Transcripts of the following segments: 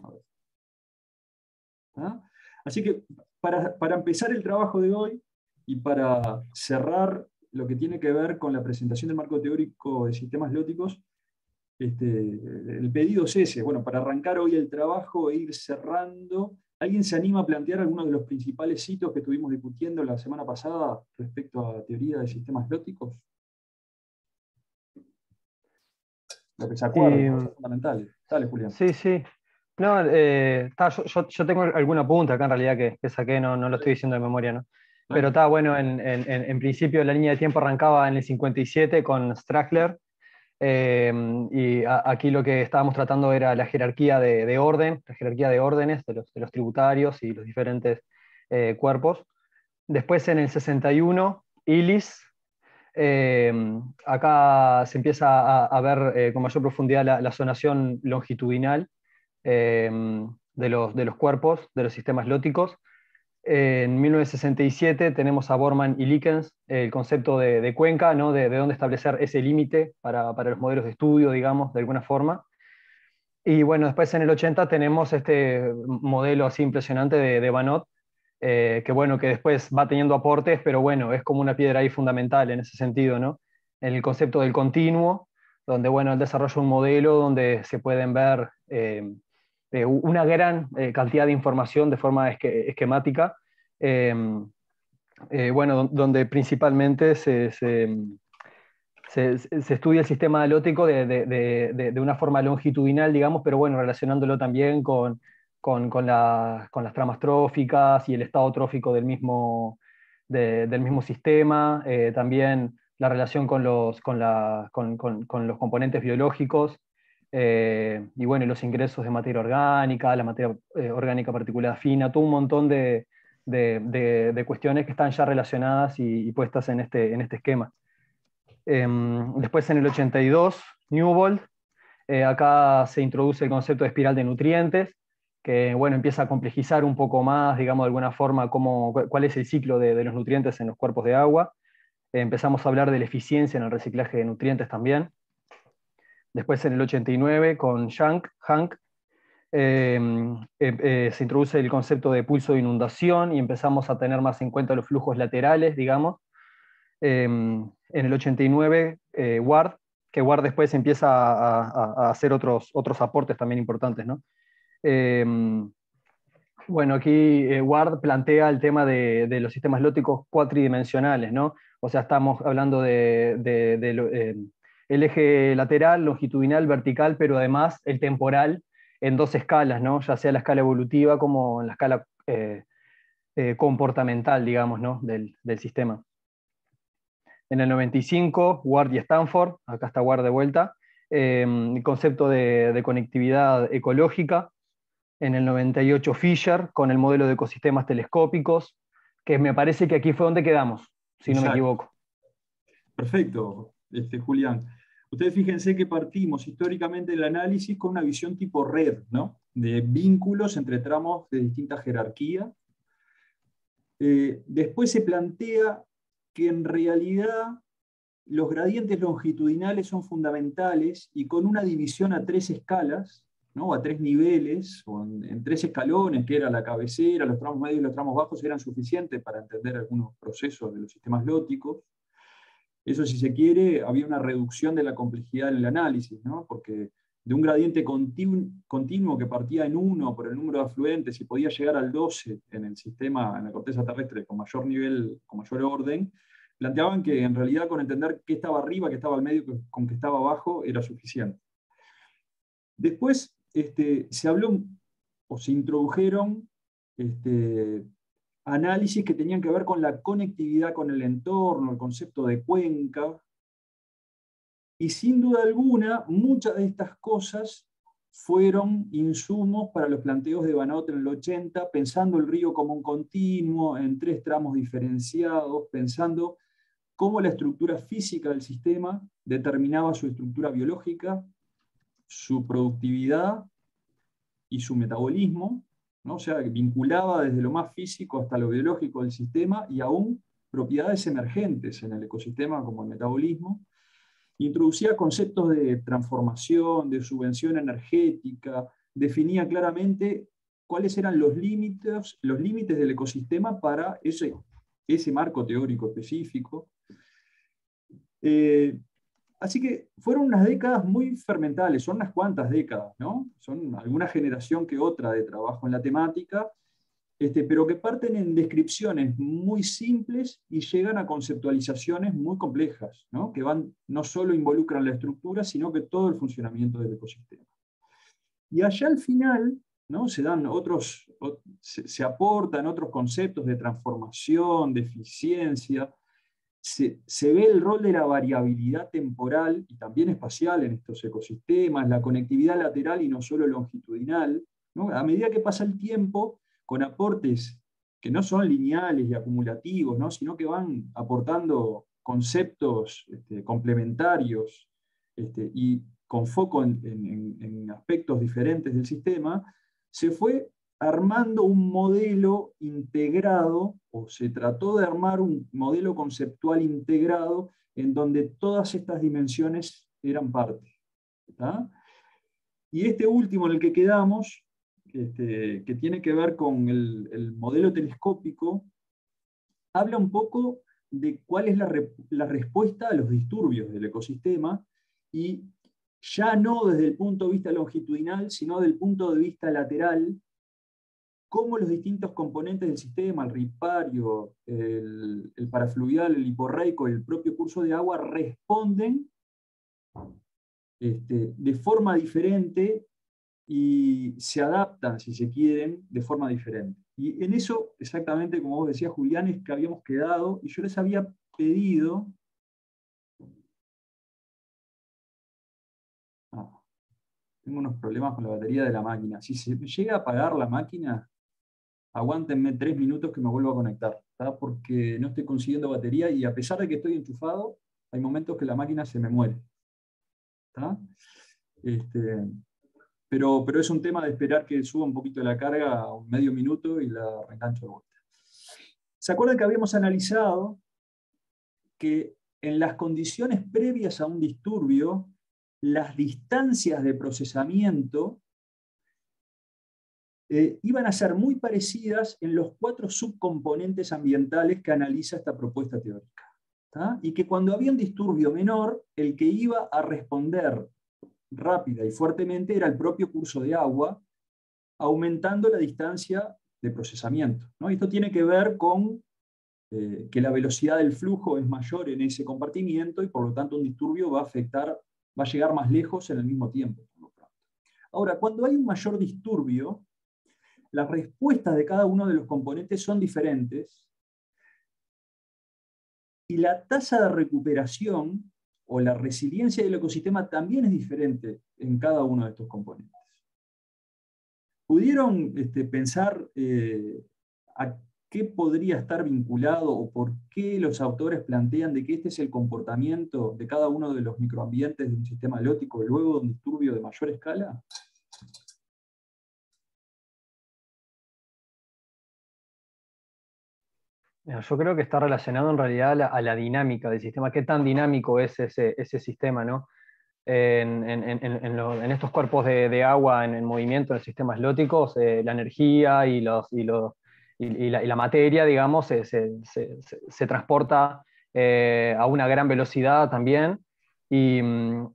A ver. ¿Ah? Así que para empezar el trabajo de hoy y para cerrar lo que tiene que ver con la presentación del marco teórico de sistemas lóticos, el pedido es ese. Bueno, para arrancar hoy el trabajo e ir cerrando, ¿alguien se anima a plantear algunos de los principales hitos que estuvimos discutiendo la semana pasada respecto a teoría de sistemas lóticos? Lo que se acuerdan, cosas fundamentales. Dale, Julián. Sí, sí. No, yo tengo alguna punta acá en realidad que saqué, no lo estoy diciendo de memoria, ¿no? Pero está bueno, en principio la línea de tiempo arrancaba en el 57 con Strassler, y aquí lo que estábamos tratando era la jerarquía de orden, la jerarquía de órdenes de los tributarios y los diferentes cuerpos. Después en el 61, Illis. Eh, Acá se empieza a ver con mayor profundidad la zonación longitudinal eh, de los cuerpos, de los sistemas lóticos. En 1967 tenemos a Borman y Likens el concepto de cuenca, ¿no? De dónde establecer ese límite para los modelos de estudio, digamos, de alguna forma. Y bueno, después en el 80 tenemos este modelo así impresionante de Banot, que bueno, que después va teniendo aportes, pero bueno, es como una piedra ahí fundamental en ese sentido, ¿no? En el concepto del continuo, donde bueno, él desarrolla un modelo donde se pueden ver una gran cantidad de información de forma esquemática, eh, bueno, donde principalmente se estudia el sistema halótico de una forma longitudinal, digamos, pero bueno, relacionándolo también con las tramas tróficas y el estado trófico del mismo sistema, también la relación con los componentes biológicos, y bueno, y los ingresos de materia orgánica, la materia orgánica particulada fina, todo un montón de cuestiones que están ya relacionadas y puestas en este esquema. Después en el 82, Newbold, acá se introduce el concepto de espiral de nutrientes, que bueno, empieza a complejizar un poco más, digamos, de alguna forma, cuál es el ciclo de los nutrientes en los cuerpos de agua. Empezamos a hablar de la eficiencia en el reciclaje de nutrientes también. Después en el 89, con Hank, se introduce el concepto de pulso de inundación y empezamos a tener más en cuenta los flujos laterales, digamos. En el 89, Ward, que Ward después empieza a hacer otros aportes también importantes, ¿no? Bueno, aquí Ward plantea el tema de los sistemas lóticos cuatridimensionales, ¿no? O sea, estamos hablando el eje lateral, longitudinal, vertical, pero además el temporal en dos escalas, ¿no? Ya sea la escala evolutiva como en la escala comportamental, digamos, ¿no? del sistema. En el 95, Ward y Stanford, acá está Ward de vuelta, el concepto de conectividad ecológica. En el 98, Fisher, con el modelo de ecosistemas telescópicos, que me parece que aquí fue donde quedamos, si no me Exacto. equivoco. Perfecto, Julián. Ustedes fíjense que partimos históricamente del análisis con una visión tipo red, ¿no? De vínculos entre tramos de distinta jerarquía. Después se plantea que en realidad los gradientes longitudinales son fundamentales y con una división a tres escalas, ¿no? A tres niveles, o en tres escalones, que era la cabecera, los tramos medios y los tramos bajos, eran suficientes para entender algunos procesos de los sistemas lóticos. Eso, si se quiere, había una reducción de la complejidad en el análisis, ¿no? Porque de un gradiente continuo que partía en 1 por el número de afluentes y podía llegar al 12 en el sistema, en la corteza terrestre, con mayor nivel, con mayor orden, planteaban que en realidad con entender qué estaba arriba, qué estaba al medio, con qué estaba abajo, era suficiente. Después se habló o se introdujeron análisis que tenían que ver con la conectividad con el entorno, el concepto de cuenca, y sin duda alguna, muchas de estas cosas fueron insumos para los planteos de Banot en el 80, pensando el río como un continuo, en tres tramos diferenciados, pensando cómo la estructura física del sistema determinaba su estructura biológica, su productividad y su metabolismo, ¿no? O sea, vinculaba desde lo más físico hasta lo biológico del sistema y aún propiedades emergentes en el ecosistema como el metabolismo. Introducía conceptos de transformación, de subvención energética, definía claramente cuáles eran los límites del ecosistema para ese marco teórico específico. Así que fueron unas décadas muy fermentales, son unas cuantas décadas, ¿no? Son alguna generación que otra de trabajo en la temática, pero que parten en descripciones muy simples y llegan a conceptualizaciones muy complejas, ¿no? Que no solo involucran la estructura, sino que todo el funcionamiento del ecosistema. Y allá al final, ¿no? Se aportan otros conceptos de transformación, de eficiencia. Se ve el rol de la variabilidad temporal y también espacial en estos ecosistemas, la conectividad lateral y no solo longitudinal, ¿no? A medida que pasa el tiempo, con aportes que no son lineales y acumulativos, ¿no? Sino que van aportando conceptos complementarios y con foco en aspectos diferentes del sistema, se fue armando un modelo integrado, o se trató de armar un modelo conceptual integrado en donde todas estas dimensiones eran parte. ¿Tá? Y este último en el que quedamos, que tiene que ver con el modelo telescópico, habla un poco de cuál es la respuesta a los disturbios del ecosistema, y ya no desde el punto de vista longitudinal, sino desde el punto de vista lateral, cómo los distintos componentes del sistema, el ripario, el parafluvial, el hiporreico y el propio curso de agua responden de forma diferente y se adaptan, si se quieren, de forma diferente. Y en eso, exactamente como vos decías, Julián, es que habíamos quedado, y yo les había pedido... tengo unos problemas con la batería de la máquina. Si se me llega a apagar la máquina, aguántenme 3 minutos que me vuelvo a conectar, ¿tá? Porque no estoy consiguiendo batería y a pesar de que estoy enchufado, hay momentos que la máquina se me muere. ¿Tá? Pero es un tema de esperar que suba un poquito la carga a un medio minuto y la reengancho de vuelta. ¿Se acuerdan que habíamos analizado que en las condiciones previas a un disturbio, las distancias de procesamiento iban a ser muy parecidas en los 4 subcomponentes ambientales que analiza esta propuesta teórica? ¿Tá? Y que cuando había un disturbio menor, el que iba a responder rápida y fuertemente era el propio curso de agua, aumentando la distancia de procesamiento, ¿no? Y esto tiene que ver con que la velocidad del flujo es mayor en ese compartimiento y por lo tanto un disturbio va a llegar más lejos en el mismo tiempo. Ahora, cuando hay un mayor disturbio, las respuestas de cada uno de los componentes son diferentes y la tasa de recuperación o la resiliencia del ecosistema también es diferente en cada uno de estos componentes. ¿Pudieron pensar a qué podría estar vinculado o por qué los autores plantean de que este es el comportamiento de cada uno de los microambientes de un sistema halótico luego de un disturbio de mayor escala? Yo creo que está relacionado en realidad a la dinámica del sistema, qué tan dinámico es ese sistema, ¿no? En estos cuerpos de agua en movimiento, en sistemas lóticos, la energía y la materia, digamos, se transporta a una gran velocidad también, y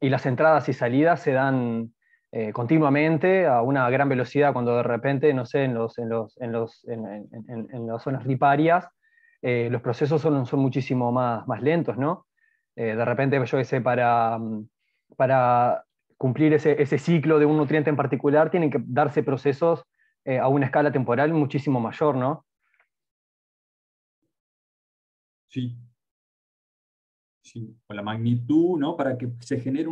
las entradas y salidas se dan continuamente a una gran velocidad cuando de repente, no sé, en las zonas riparias, los procesos son muchísimo más lentos, ¿no? De repente, yo qué sé, para cumplir ese ciclo de un nutriente en particular, tienen que darse procesos a una escala temporal muchísimo mayor, ¿no? Sí. Sí, o la magnitud, ¿no? Para que se genere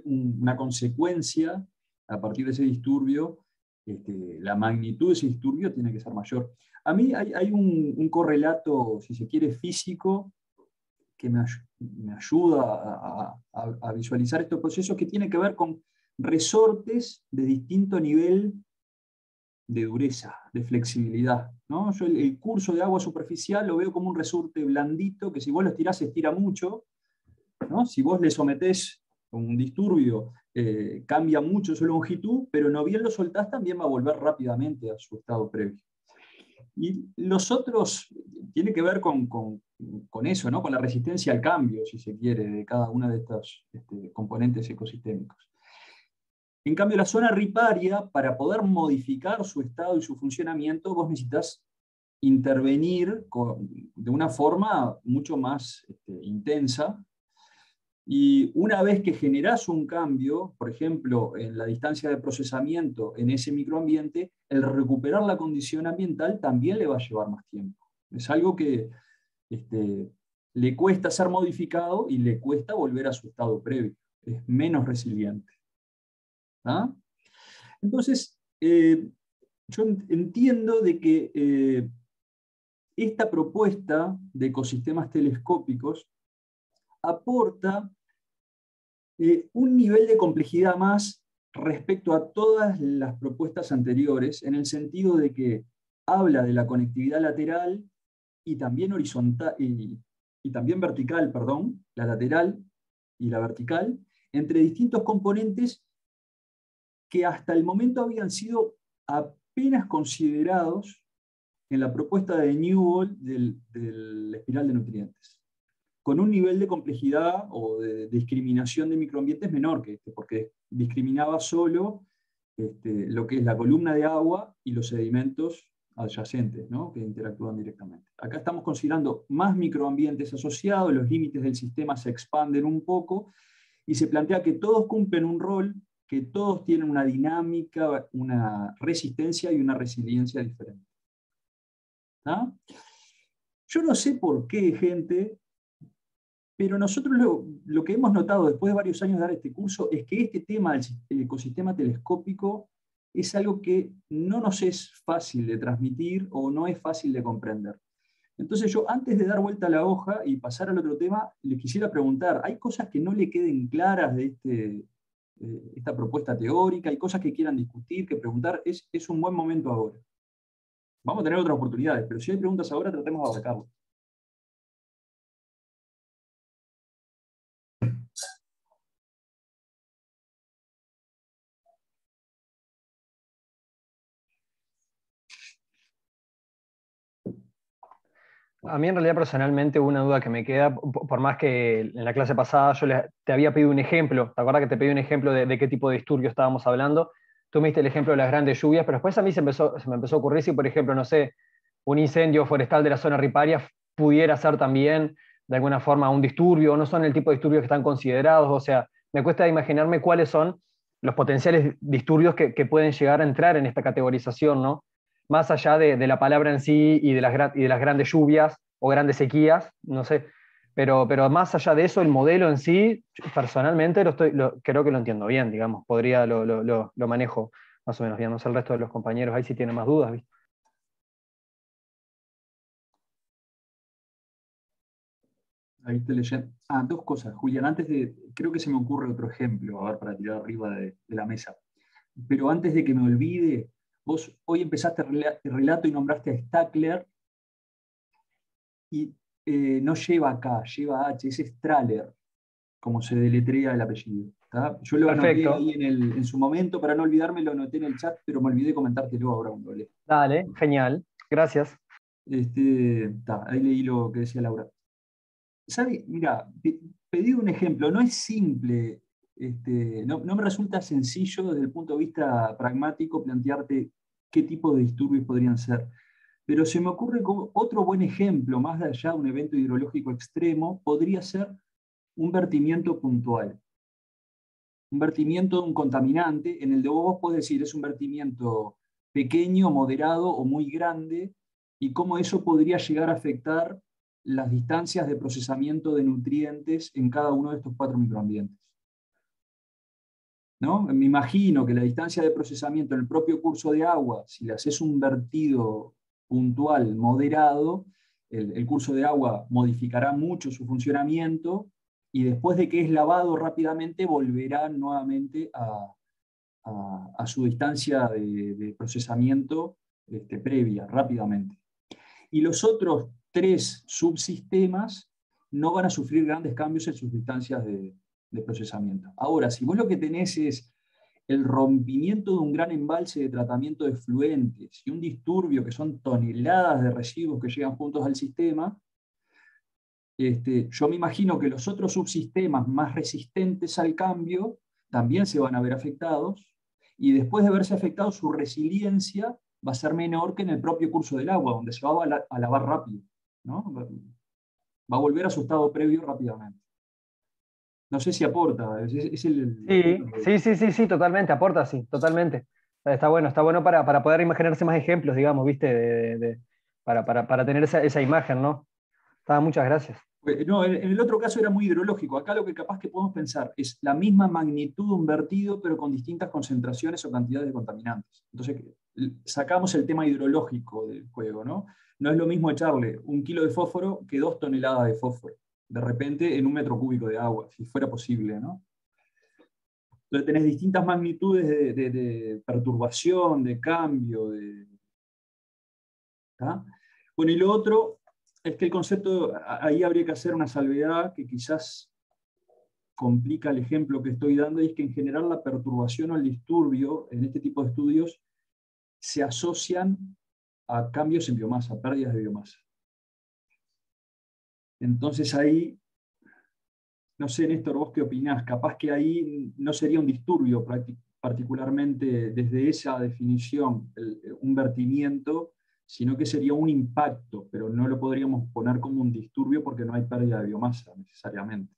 una consecuencia a partir de ese disturbio, la magnitud de ese disturbio tiene que ser mayor. A mí hay un correlato, si se quiere, físico, que me ayuda a visualizar estos procesos, que tiene que ver con resortes de distinto nivel de dureza, de flexibilidad, ¿no? Yo el curso de agua superficial lo veo como un resorte blandito que si vos lo estirás se estira mucho, ¿no? Si vos le sometés un disturbio cambia mucho su longitud, pero no bien lo soltás también va a volver rápidamente a su estado previo. Y los otros tiene que ver con eso, ¿no? Con la resistencia al cambio, si se quiere, de cada uno de estos componentes ecosistémicos. En cambio, la zona riparia, para poder modificar su estado y su funcionamiento, vos necesitas intervenir de una forma mucho más intensa. Y una vez que generás un cambio, por ejemplo, en la distancia de procesamiento en ese microambiente, el recuperar la condición ambiental también le va a llevar más tiempo. Es algo que le cuesta ser modificado y le cuesta volver a su estado previo. Es menos resiliente. ¿Ah? Entonces, yo entiendo de que esta propuesta de ecosistemas telescópicos aporta un nivel de complejidad más respecto a todas las propuestas anteriores, en el sentido de que habla de la conectividad lateral y también horizontal, y también vertical, perdón, la lateral y la vertical, entre distintos componentes que hasta el momento habían sido apenas considerados en la propuesta de Newbold del espiral de nutrientes, con un nivel de complejidad o de discriminación de microambientes menor que este, porque discriminaba solo lo que es la columna de agua y los sedimentos adyacentes, ¿no? Que interactúan directamente. Acá estamos considerando más microambientes asociados, los límites del sistema se expanden un poco y se plantea que todos cumplen un rol, que todos tienen una dinámica, una resistencia y una resiliencia diferente. ¿Ah? Yo no sé por qué, gente, pero nosotros lo que hemos notado después de varios años de dar este curso es que este tema del ecosistema telescópico es algo que no nos es fácil de transmitir o no es fácil de comprender. Entonces yo, antes de dar vuelta a la hoja y pasar al otro tema, les quisiera preguntar, ¿hay cosas que no le queden claras de esta propuesta teórica? ¿Hay cosas que quieran discutir, que preguntar? Es un buen momento ahora. Vamos a tener otras oportunidades, pero si hay preguntas ahora, tratemos de abarcarlas. A mí en realidad personalmente una duda que me queda, por más que en la clase pasada yo te había pedido un ejemplo, ¿te acuerdas que te pedí un ejemplo de qué tipo de disturbio estábamos hablando? Tú me diste el ejemplo de las grandes lluvias, pero después a mí se me empezó a ocurrir si, por ejemplo, no sé, un incendio forestal de la zona riparia pudiera ser también de alguna forma un disturbio, o no son el tipo de disturbios que están considerados, o sea, me cuesta imaginarme cuáles son los potenciales disturbios que pueden llegar a entrar en esta categorización, ¿no? Más allá de la palabra en sí y de las grandes lluvias o grandes sequías, no sé, pero más allá de eso, el modelo en sí, personalmente creo que lo entiendo bien, digamos, lo manejo más o menos bien, no sé el resto de los compañeros, ahí sí tienen más dudas, ¿viste? Ahí estoy leyendo. Ah, dos cosas, Julián. Creo que se me ocurre otro ejemplo, a ver, para tirar arriba de la mesa. Pero antes de que me olvide, vos hoy empezaste el relato y nombraste a Stackler, y no lleva K, lleva H, es Strahler, como se deletrea el apellido. ¿Tá? Yo lo anoté Perfecto, ahí en su momento, para no olvidarme, lo anoté en el chat, pero me olvidé comentártelo ahora cuando hablé. dale, genial, gracias. Ahí leí lo que decía Laura. ¿Sabe? Mira, pedí un ejemplo, no es simple, no me resulta sencillo desde el punto de vista pragmático plantearte qué tipo de disturbios podrían ser. Pero se me ocurre como otro buen ejemplo, más allá de un evento hidrológico extremo, podría ser un vertimiento puntual. Un vertimiento de un contaminante, en el de vos podés decir es un vertimiento pequeño, moderado o muy grande, y cómo eso podría llegar a afectar las distancias de procesamiento de nutrientes en cada uno de estos 4 microambientes. ¿No? Me imagino que la distancia de procesamiento en el propio curso de agua, si le haces un vertido puntual, moderado, el curso de agua modificará mucho su funcionamiento y después de que es lavado rápidamente volverá nuevamente a su distancia de procesamiento previa, rápidamente. Y los otros 3 subsistemas no van a sufrir grandes cambios en sus distancias de procesamiento. Ahora, si vos lo que tenés es el rompimiento de un gran embalse de tratamiento de efluentes y un disturbio que son toneladas de residuos que llegan juntos al sistema, yo me imagino que los otros subsistemas más resistentes al cambio también se van a ver afectados, y después de verse afectados, su resiliencia va a ser menor que en el propio curso del agua, donde se va a lavar rápido, ¿no? Va a volver a su estado previo rápidamente. No sé si aporta, es Sí, sí, sí, sí, sí, totalmente, aporta, sí, totalmente. Está bueno para poder imaginarse más ejemplos, digamos, ¿viste? Para tener esa imagen, ¿no? Muchas gracias. No, en el otro caso era muy hidrológico. Acá lo que capaz que podemos pensar es la misma magnitud de un vertido, pero con distintas concentraciones o cantidades de contaminantes. Entonces, sacamos el tema hidrológico del juego, ¿no? No es lo mismo echarle 1 kilo de fósforo que 2 toneladas de fósforo, de repente en 1 metro cúbico de agua, si fuera posible, ¿no? Entonces tenés distintas magnitudes de perturbación, de cambio, ¿tá? Bueno, y lo otro es que el concepto, ahí habría que hacer una salvedad que quizás complica el ejemplo que estoy dando, y es que en general la perturbación o el disturbio en este tipo de estudios se asocian a cambios en biomasa, pérdidas de biomasa. Entonces ahí, no sé, Néstor, vos qué opinás, capaz que ahí no sería un disturbio particularmente desde esa definición, un vertimiento, sino que sería un impacto, pero no lo podríamos poner como un disturbio porque no hay pérdida de biomasa necesariamente.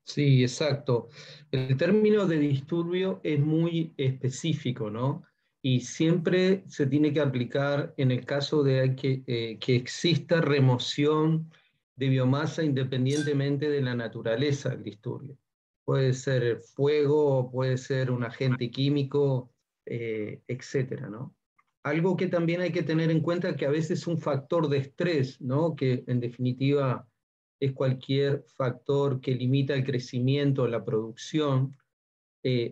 Sí, exacto. El término de disturbio es muy específico, ¿no? Y siempre se tiene que aplicar en el caso de que exista remoción de biomasa independientemente de la naturaleza del disturbio. Puede ser fuego, puede ser un agente químico, etcétera, ¿no? Algo que también hay que tener en cuenta que a veces es un factor de estrés, ¿no? Que en definitiva es cualquier factor que limita el crecimiento o la producción.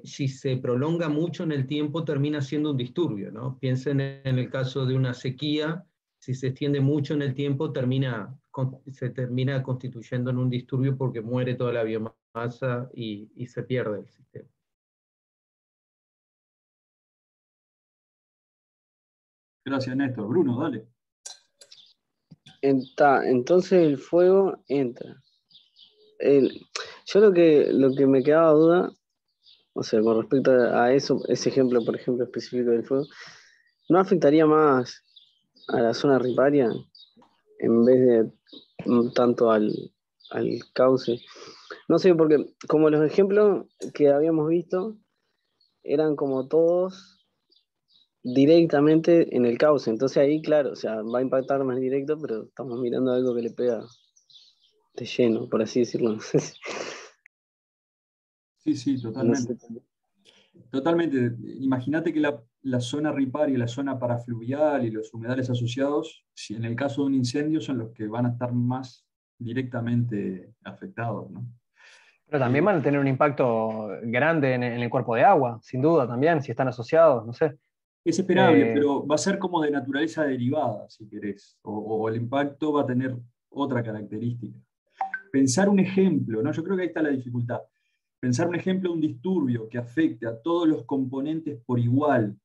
Si se prolonga mucho en el tiempo, termina siendo un disturbio, ¿no? Piensen en el caso de una sequía, si se extiende mucho en el tiempo, se termina constituyendo en un disturbio porque muere toda la biomasa y se pierde el sistema. Gracias, Néstor. Bruno, dale. Entonces el fuego entra. Yo lo que me quedaba duda, o sea, con respecto a eso, ese ejemplo, por ejemplo, específico del fuego, ¿no afectaría más a la zona riparia en vez de tanto al cauce? No sé, porque como los ejemplos que habíamos visto eran como todos directamente en el cauce, entonces ahí, claro, o sea, va a impactar más directo, pero estamos mirando algo que le pega de lleno, por así decirlo. Sí, sí, No sé. totalmente. Totalmente. Imagínate que la zona riparia y la zona parafluvial y los humedales asociados, si en el caso de un incendio, son los que van a estar más directamente afectados, ¿no? Pero también van a tener un impacto grande en el cuerpo de agua, sin duda también, si están asociados, no sé. Es esperable, pero va a ser como de naturaleza derivada, si querés, o el impacto va a tener otra característica. Pensar un ejemplo, ¿no? Yo creo que ahí está la dificultad. Pensar un ejemplo de un disturbio que afecte a todos los componentes por igual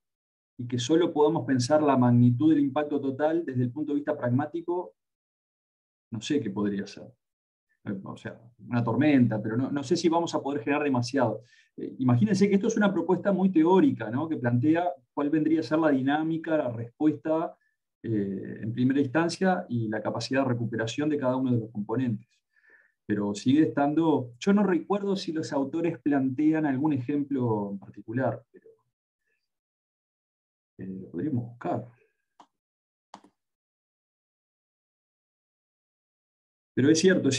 y que solo podamos pensar la magnitud del impacto total desde el punto de vista pragmático, no sé qué podría ser. O sea, una tormenta, pero no sé si vamos a poder generar demasiado. Imagínense que esto es una propuesta muy teórica, ¿no? Que plantea cuál vendría a ser la dinámica, la respuesta en primera instancia y la capacidad de recuperación de cada uno de los componentes. Pero sigue estando, yo no recuerdo si los autores plantean algún ejemplo en particular, pero lo podríamos buscar. Pero es cierto,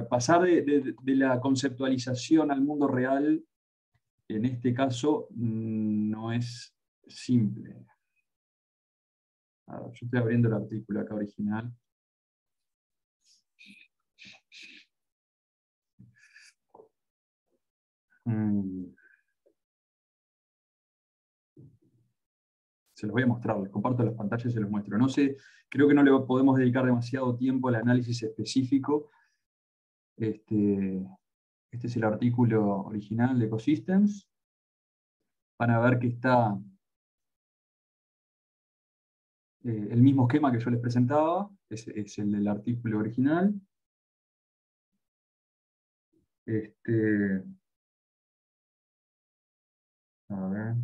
pasar de la conceptualización al mundo real, en este caso, no es simple. A ver, yo estoy abriendo el artículo acá original. Se los voy a mostrar, les comparto las pantallas y se los muestro. No sé, creo que no le podemos dedicar demasiado tiempo al análisis específico. Este es el artículo original de Ecosystems. Van a ver que está el mismo esquema que yo les presentaba, es el del artículo original. A ver.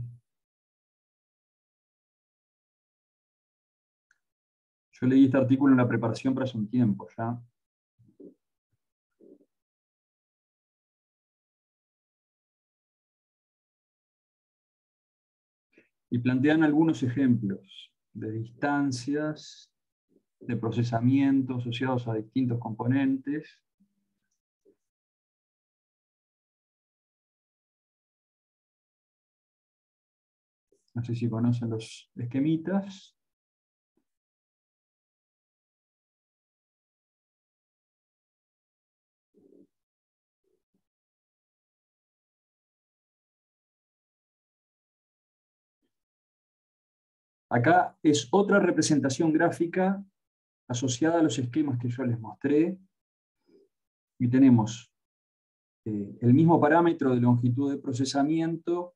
Yo leí este artículo en la preparación para hace un tiempo ya. Y plantean algunos ejemplos de distancias, de procesamiento asociados a distintos componentes. No sé si conocen los esquemitas. Acá es otra representación gráfica asociada a los esquemas que yo les mostré. Y tenemos el mismo parámetro de longitud de procesamiento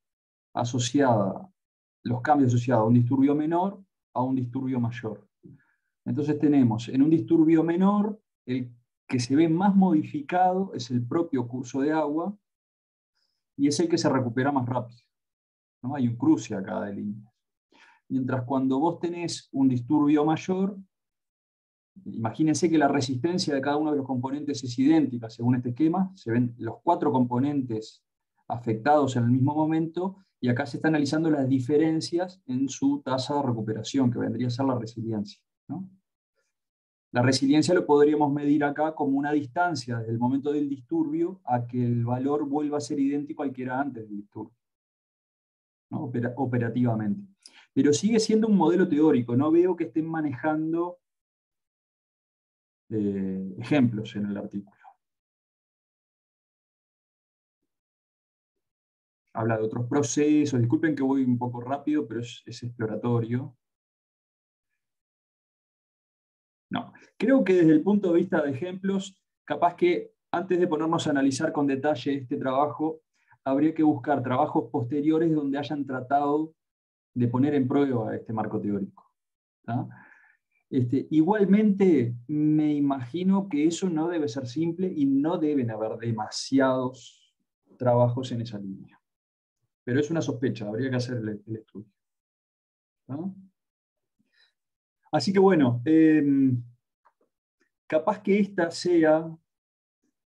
asociada, los cambios asociados a un disturbio menor a un disturbio mayor. Entonces tenemos en un disturbio menor, el que se ve más modificado es el propio curso de agua, y es el que se recupera más rápido, ¿no? Hay un cruce acá de líneas. Mientras cuando vos tenés un disturbio mayor, imagínense que la resistencia de cada uno de los componentes es idéntica según este esquema, se ven los 4 componentes afectados en el mismo momento, y acá se están analizando las diferencias en su tasa de recuperación, que vendría a ser la resiliencia, ¿no? La resiliencia lo podríamos medir acá como una distancia desde el momento del disturbio a que el valor vuelva a ser idéntico al que era antes del disturbio, ¿no? Operativamente. Pero sigue siendo un modelo teórico, no veo que estén manejando ejemplos en el artículo. Habla de otros procesos, disculpen que voy un poco rápido, pero es exploratorio. No, creo que desde el punto de vista de ejemplos, capaz que antes de ponernos a analizar con detalle este trabajo, habría que buscar trabajos posteriores donde hayan tratado de poner en prueba este marco teórico, ¿tá? Igualmente, me imagino que eso no debe ser simple y no deben haber demasiados trabajos en esa línea. Pero es una sospecha, habría que hacer el estudio, ¿no? Así que bueno, capaz que esta sea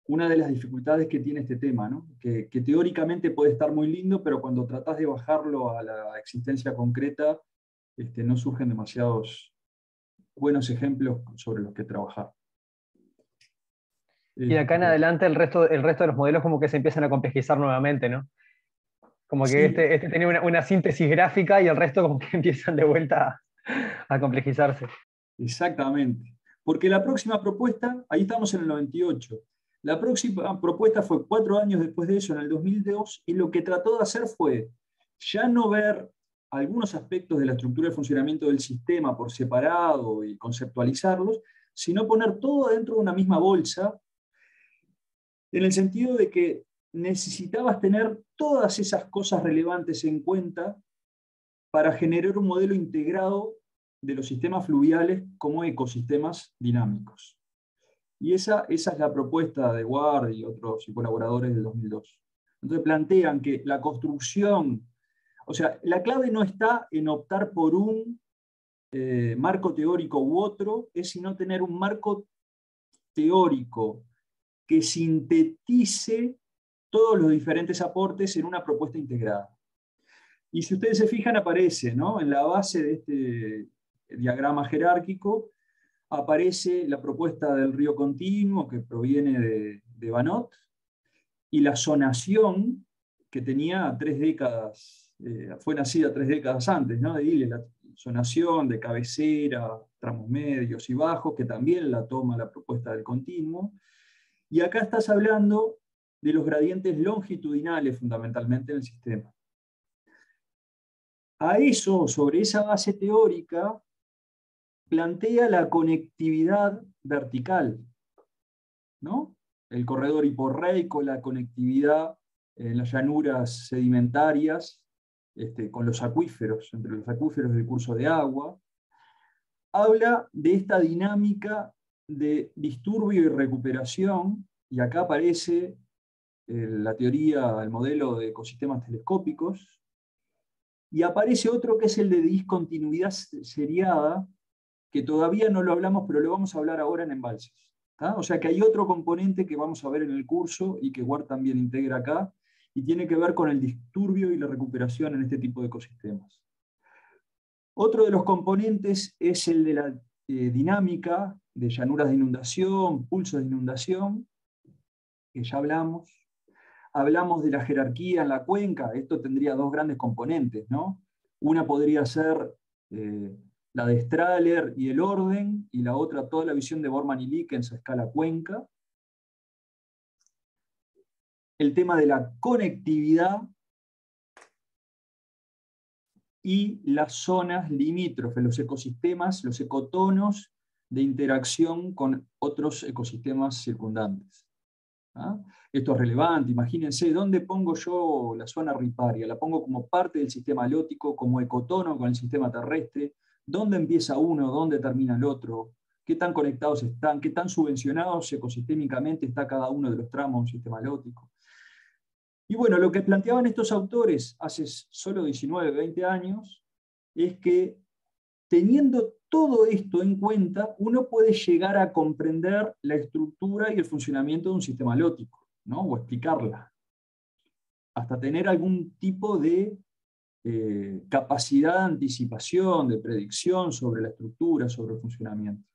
una de las dificultades que tiene este tema, ¿no? Que teóricamente puede estar muy lindo, pero cuando tratás de bajarlo a la existencia concreta, no surgen demasiados buenos ejemplos sobre los que trabajar. Y de acá en adelante el resto de los modelos como que se empiezan a complejizar nuevamente, ¿no? Como que Sí, este tenía una síntesis gráfica y el resto como que empiezan de vuelta a complejizarse. exactamente. Porque la próxima propuesta, ahí estamos en el 98, la próxima propuesta fue 4 años después de eso, en el 2002, y lo que trató de hacer fue ya no ver algunos aspectos de la estructura de funcionamiento del sistema por separado y conceptualizarlos, sino poner todo dentro de una misma bolsa, en el sentido de que necesitabas tener todas esas cosas relevantes en cuenta para generar un modelo integrado de los sistemas fluviales como ecosistemas dinámicos. Y esa es la propuesta de Ward y otros colaboradores del 2002. Entonces plantean que la construcción, o sea, la clave no está en optar por un marco teórico u otro, es sino tener un marco teórico que sintetice todos los diferentes aportes en una propuesta integrada. Y si ustedes se fijan, aparece, ¿no? En la base de este diagrama jerárquico, aparece la propuesta del río continuo, que proviene de Banot, y la zonación, que tenía 3 décadas, fue nacida 3 décadas antes, ¿no? De Ile, la zonación de cabecera, tramos medios y bajos, que también la toma la propuesta del continuo. Y acá estás hablando de los gradientes longitudinales, fundamentalmente, en el sistema. A eso, sobre esa base teórica, plantea la conectividad vertical, ¿no? el corredor hiporreico, la conectividad en las llanuras sedimentarias, con los acuíferos, entre los acuíferos del curso de agua. Habla de esta dinámica de disturbio y recuperación, y acá aparece la teoría, el modelo de ecosistemas telescópicos, y aparece otro que es el de discontinuidad seriada, que todavía no lo hablamos, pero lo vamos a hablar ahora en embalses. ¿Tá? O sea que hay otro componente que vamos a ver en el curso y que Ward también integra acá, y tiene que ver con el disturbio y la recuperación en este tipo de ecosistemas. Otro de los componentes es el de la dinámica de llanuras de inundación, pulsos de inundación, que ya hablamos. Hablamos de la jerarquía en la cuenca, esto tendría dos grandes componentes, ¿no? Una podría ser la de Strahler y el orden, y la otra toda la visión de Borman y Likens a escala cuenca. El tema de la conectividad y las zonas limítrofes, los ecosistemas, los ecotonos de interacción con otros ecosistemas circundantes. ¿Ah? Esto es relevante, imagínense, ¿dónde pongo yo la zona riparia? La pongo como parte del sistema halótico, como ecotono con el sistema terrestre. ¿Dónde empieza uno? ¿Dónde termina el otro? ¿Qué tan conectados están? ¿Qué tan subvencionados ecosistémicamente está cada uno de los tramos del sistema halótico? Y bueno, lo que planteaban estos autores hace solo 19, 20 años, es que teniendo todo esto en cuenta, uno puede llegar a comprender la estructura y el funcionamiento de un sistema halótico, ¿no? O explicarla, hasta tener algún tipo de capacidad de anticipación, de predicción sobre la estructura, sobre el funcionamiento.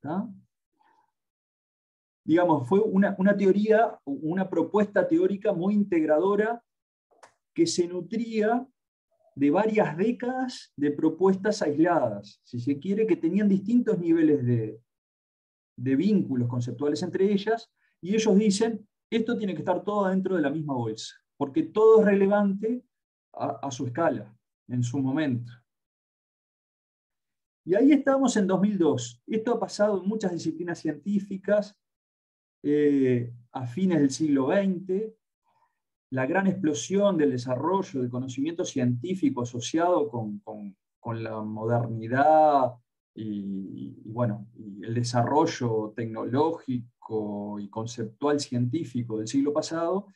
¿Tá? Digamos, fue una teoría, una propuesta teórica muy integradora que se nutría de varias décadas de propuestas aisladas, si se quiere, que tenían distintos niveles de vínculos conceptuales entre ellas, y ellos dicen, esto tiene que estar todo dentro de la misma bolsa, porque todo es relevante a su escala, en su momento. Y ahí estamos en 2002. Esto ha pasado en muchas disciplinas científicas, a fines del siglo XX, la gran explosión del desarrollo del conocimiento científico asociado con la modernidad bueno, y el desarrollo tecnológico y conceptual científico del siglo pasado,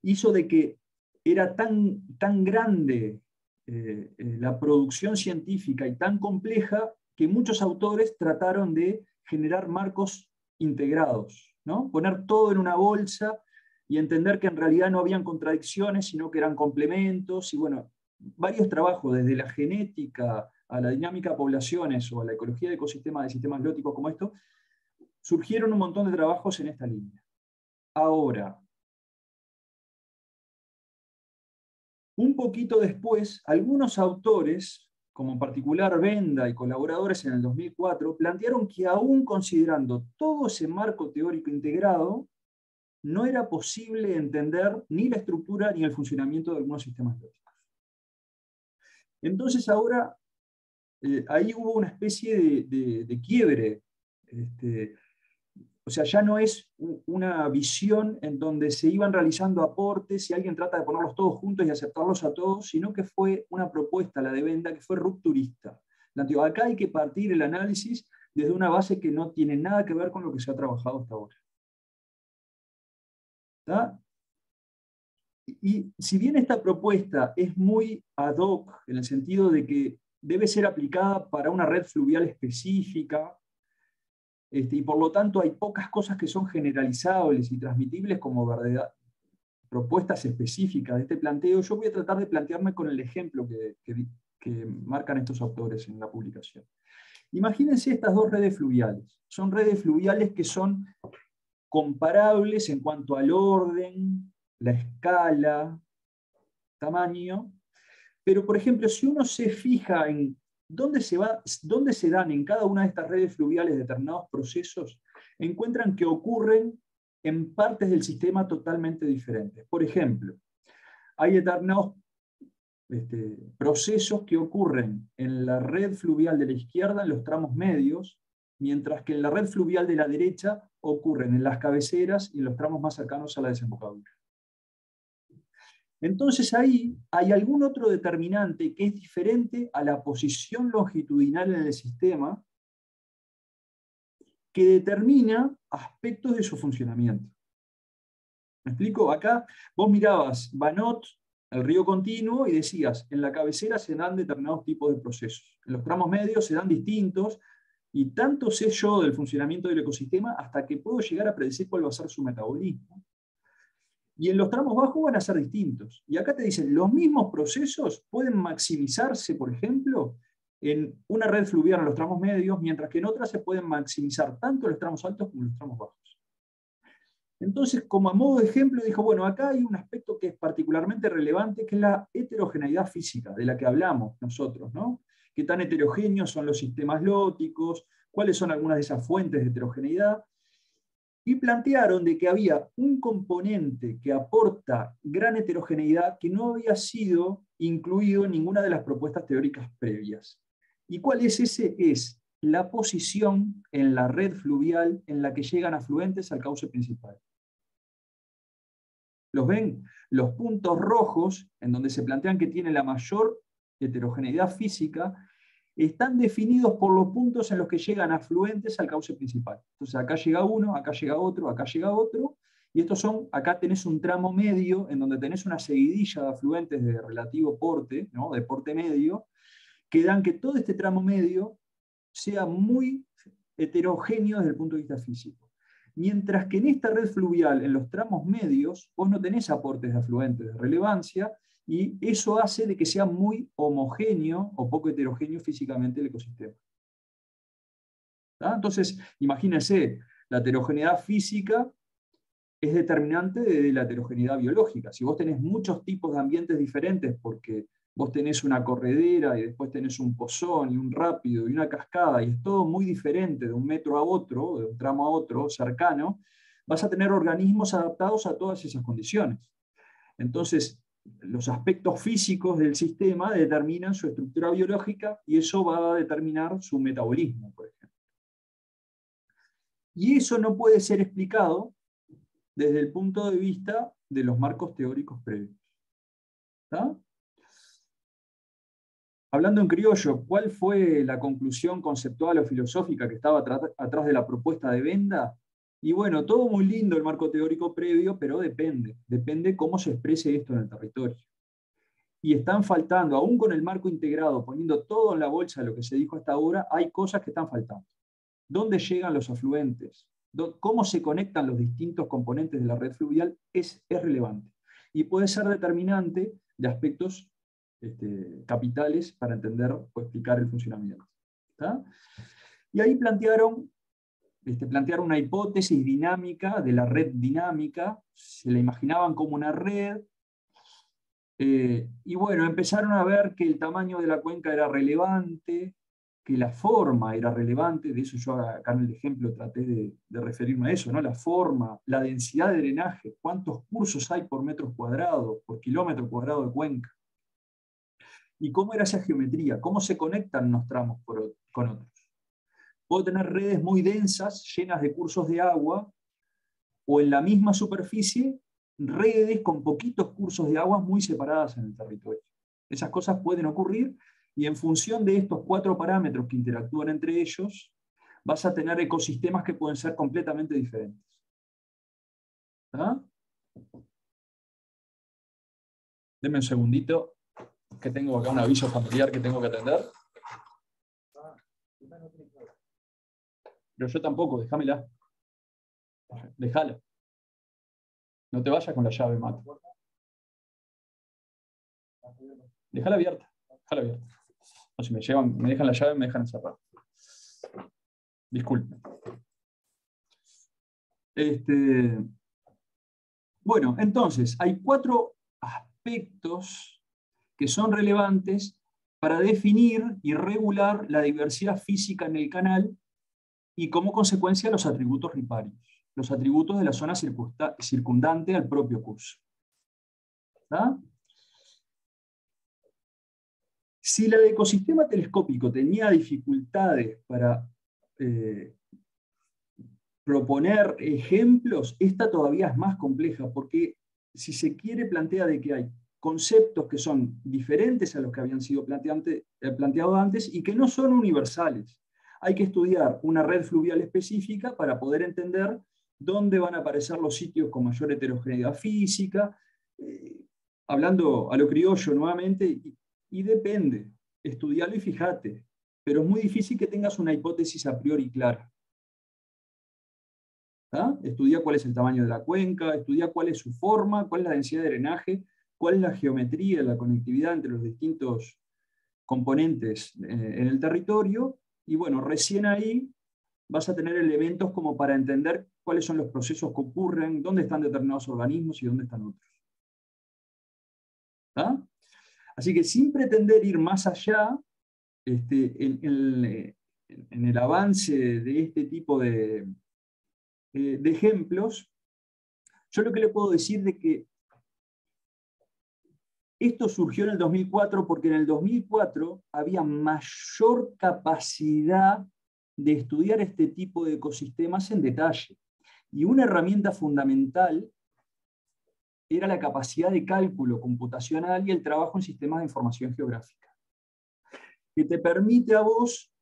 hizo de que era tan grande la producción científica y tan compleja que muchos autores trataron de generar marcos integrados, ¿no? Poner todo en una bolsa y entender que en realidad no habían contradicciones, sino que eran complementos, y bueno, varios trabajos, desde la genética a la dinámica de poblaciones o a la ecología de ecosistemas, de sistemas bióticos como esto, surgieron un montón de trabajos en esta línea. Ahora, un poquito después, algunos autores, como en particular Benda y colaboradores en el 2004, plantearon que aún considerando todo ese marco teórico integrado, no era posible entender ni la estructura ni el funcionamiento de algunos sistemas bióticos. Entonces ahora, ahí hubo una especie de quiebre. O sea, ya no es una visión en donde se iban realizando aportes y alguien trata de ponerlos todos juntos y aceptarlos a todos, sino que fue una propuesta, la de Benda, que fue rupturista. Acá hay que partir el análisis desde una base que no tiene nada que ver con lo que se ha trabajado hasta ahora. ¿Tá? Y si bien esta propuesta es muy ad hoc, en el sentido de que debe ser aplicada para una red fluvial específica, y por lo tanto hay pocas cosas que son generalizables y transmitibles como verdad, propuestas específicas de este planteo, yo voy a tratar de plantearme con el ejemplo que marcan estos autores en la publicación. Imagínense estas dos redes fluviales. Son redes fluviales que son comparables en cuanto al orden, la escala, tamaño, pero por ejemplo, si uno se fija en dónde se dan en cada una de estas redes fluviales determinados procesos, encuentran que ocurren en partes del sistema totalmente diferentes. Por ejemplo, hay determinados procesos que ocurren en la red fluvial de la izquierda, en los tramos medios, mientras que en la red fluvial de la derecha ocurren en las cabeceras y en los tramos más cercanos a la desembocadura. Entonces ahí hay algún otro determinante que es diferente a la posición longitudinal en el sistema, que determina aspectos de su funcionamiento. ¿Me explico? Acá vos mirabas Banot, el río continuo, y decías, en la cabecera se dan determinados tipos de procesos. En los tramos medios se dan distintos, y tanto sé yo del funcionamiento del ecosistema hasta que puedo llegar a predecir cuál va a ser su metabolismo. Y en los tramos bajos van a ser distintos. Y acá te dicen, los mismos procesos pueden maximizarse, por ejemplo, en una red fluvial en los tramos medios, mientras que en otras se pueden maximizar tanto los tramos altos como los tramos bajos. Entonces, como a modo de ejemplo, dijo, bueno, acá hay un aspecto que es particularmente relevante, que es la heterogeneidad física, de la que hablamos nosotros, ¿no? ¿Qué tan heterogéneos son los sistemas lóticos? ¿Cuáles son algunas de esas fuentes de heterogeneidad? Y plantearon de que había un componente que aporta gran heterogeneidad que no había sido incluido en ninguna de las propuestas teóricas previas. ¿Y cuál es ese? Es la posición en la red fluvial en la que llegan afluentes al cauce principal. ¿Los ven? Los puntos rojos, en donde se plantean que tiene la mayor heterogeneidad física, están definidos por los puntos en los que llegan afluentes al cauce principal. Entonces acá llega uno, acá llega otro, y estos son, acá tenés un tramo medio, en donde tenés una seguidilla de afluentes de relativo porte, ¿no? De porte medio, que dan que todo este tramo medio sea muy heterogéneo desde el punto de vista físico. Mientras que en esta red fluvial, en los tramos medios, vos no tenés aportes de afluentes de relevancia, y eso hace de que sea muy homogéneo o poco heterogéneo físicamente el ecosistema. ¿Tá? Entonces, imagínense, la heterogeneidad física es determinante de la heterogeneidad biológica. Si vos tenés muchos tipos de ambientes diferentes, porque vos tenés una corredera y después tenés un pozón y un rápido y una cascada, y es todo muy diferente de un metro a otro, de un tramo a otro, cercano, vas a tener organismos adaptados a todas esas condiciones. Entonces, los aspectos físicos del sistema determinan su estructura biológica y eso va a determinar su metabolismo, por ejemplo. Y eso no puede ser explicado desde el punto de vista de los marcos teóricos previos. ¿Está? Hablando en criollo, ¿cuál fue la conclusión conceptual o filosófica que estaba atrás de la propuesta de Benda? Y bueno, todo muy lindo el marco teórico previo, pero depende cómo se exprese esto en el territorio. Y están faltando, aún con el marco integrado, poniendo todo en la bolsa de lo que se dijo hasta ahora, hay cosas que están faltando. ¿Dónde llegan los afluentes? ¿Cómo se conectan los distintos componentes de la red fluvial? Es relevante. Y puede ser determinante de aspectos capitales para entender o explicar el funcionamiento. ¿Está? Y ahí plantearon una hipótesis dinámica de la red dinámica, se la imaginaban como una red, y bueno, empezaron a ver que el tamaño de la cuenca era relevante, que la forma era relevante, de eso yo acá en el ejemplo traté de referirme a eso, ¿no? La forma, la densidad de drenaje, cuántos cursos hay por metro cuadrado, por kilómetro cuadrado de cuenca, y cómo era esa geometría, cómo se conectan unos tramos con otros. Puedo tener redes muy densas, llenas de cursos de agua, o en la misma superficie, redes con poquitos cursos de agua muy separadas en el territorio. Esas cosas pueden ocurrir, y en función de estos 4 parámetros que interactúan entre ellos, vas a tener ecosistemas que pueden ser completamente diferentes. ¿Ah? Denme un segundito, que tengo acá un aviso familiar que tengo que atender. Pero yo tampoco, déjamela. Déjala. No te vayas con la llave, Mato. Déjala abierta. Déjala abierta. No, si me dejan la llave, me dejan encerrado. Disculpen. Bueno, entonces, hay 4 aspectos que son relevantes para definir y regular la diversidad física en el canal y como consecuencia los atributos riparios, los atributos de la zona circundante al propio curso. ¿Está? Si el ecosistema telescópico tenía dificultades para proponer ejemplos, esta todavía es más compleja, porque si se quiere plantea de que hay conceptos que son diferentes a los que habían sido planteados antes y que no son universales. Hay que estudiar una red fluvial específica para poder entender dónde van a aparecer los sitios con mayor heterogeneidad física, hablando a lo criollo nuevamente, y depende, estudialo y fíjate, pero es muy difícil que tengas una hipótesis a priori clara. Estudia cuál es el tamaño de la cuenca, estudia cuál es su forma, cuál es la densidad de drenaje, cuál es la geometría, la conectividad entre los distintos componentes en el territorio, y bueno, recién ahí vas a tener elementos como para entender cuáles son los procesos que ocurren, dónde están determinados organismos y dónde están otros. Así que sin pretender ir más allá, en el avance de este tipo de ejemplos, yo lo que le puedo decir de que esto surgió en el 2004 porque en el 2004 había mayor capacidad de estudiar este tipo de ecosistemas en detalle. Y una herramienta fundamental era la capacidad de cálculo computacional y el trabajo en sistemas de información geográfica, que te permite a vos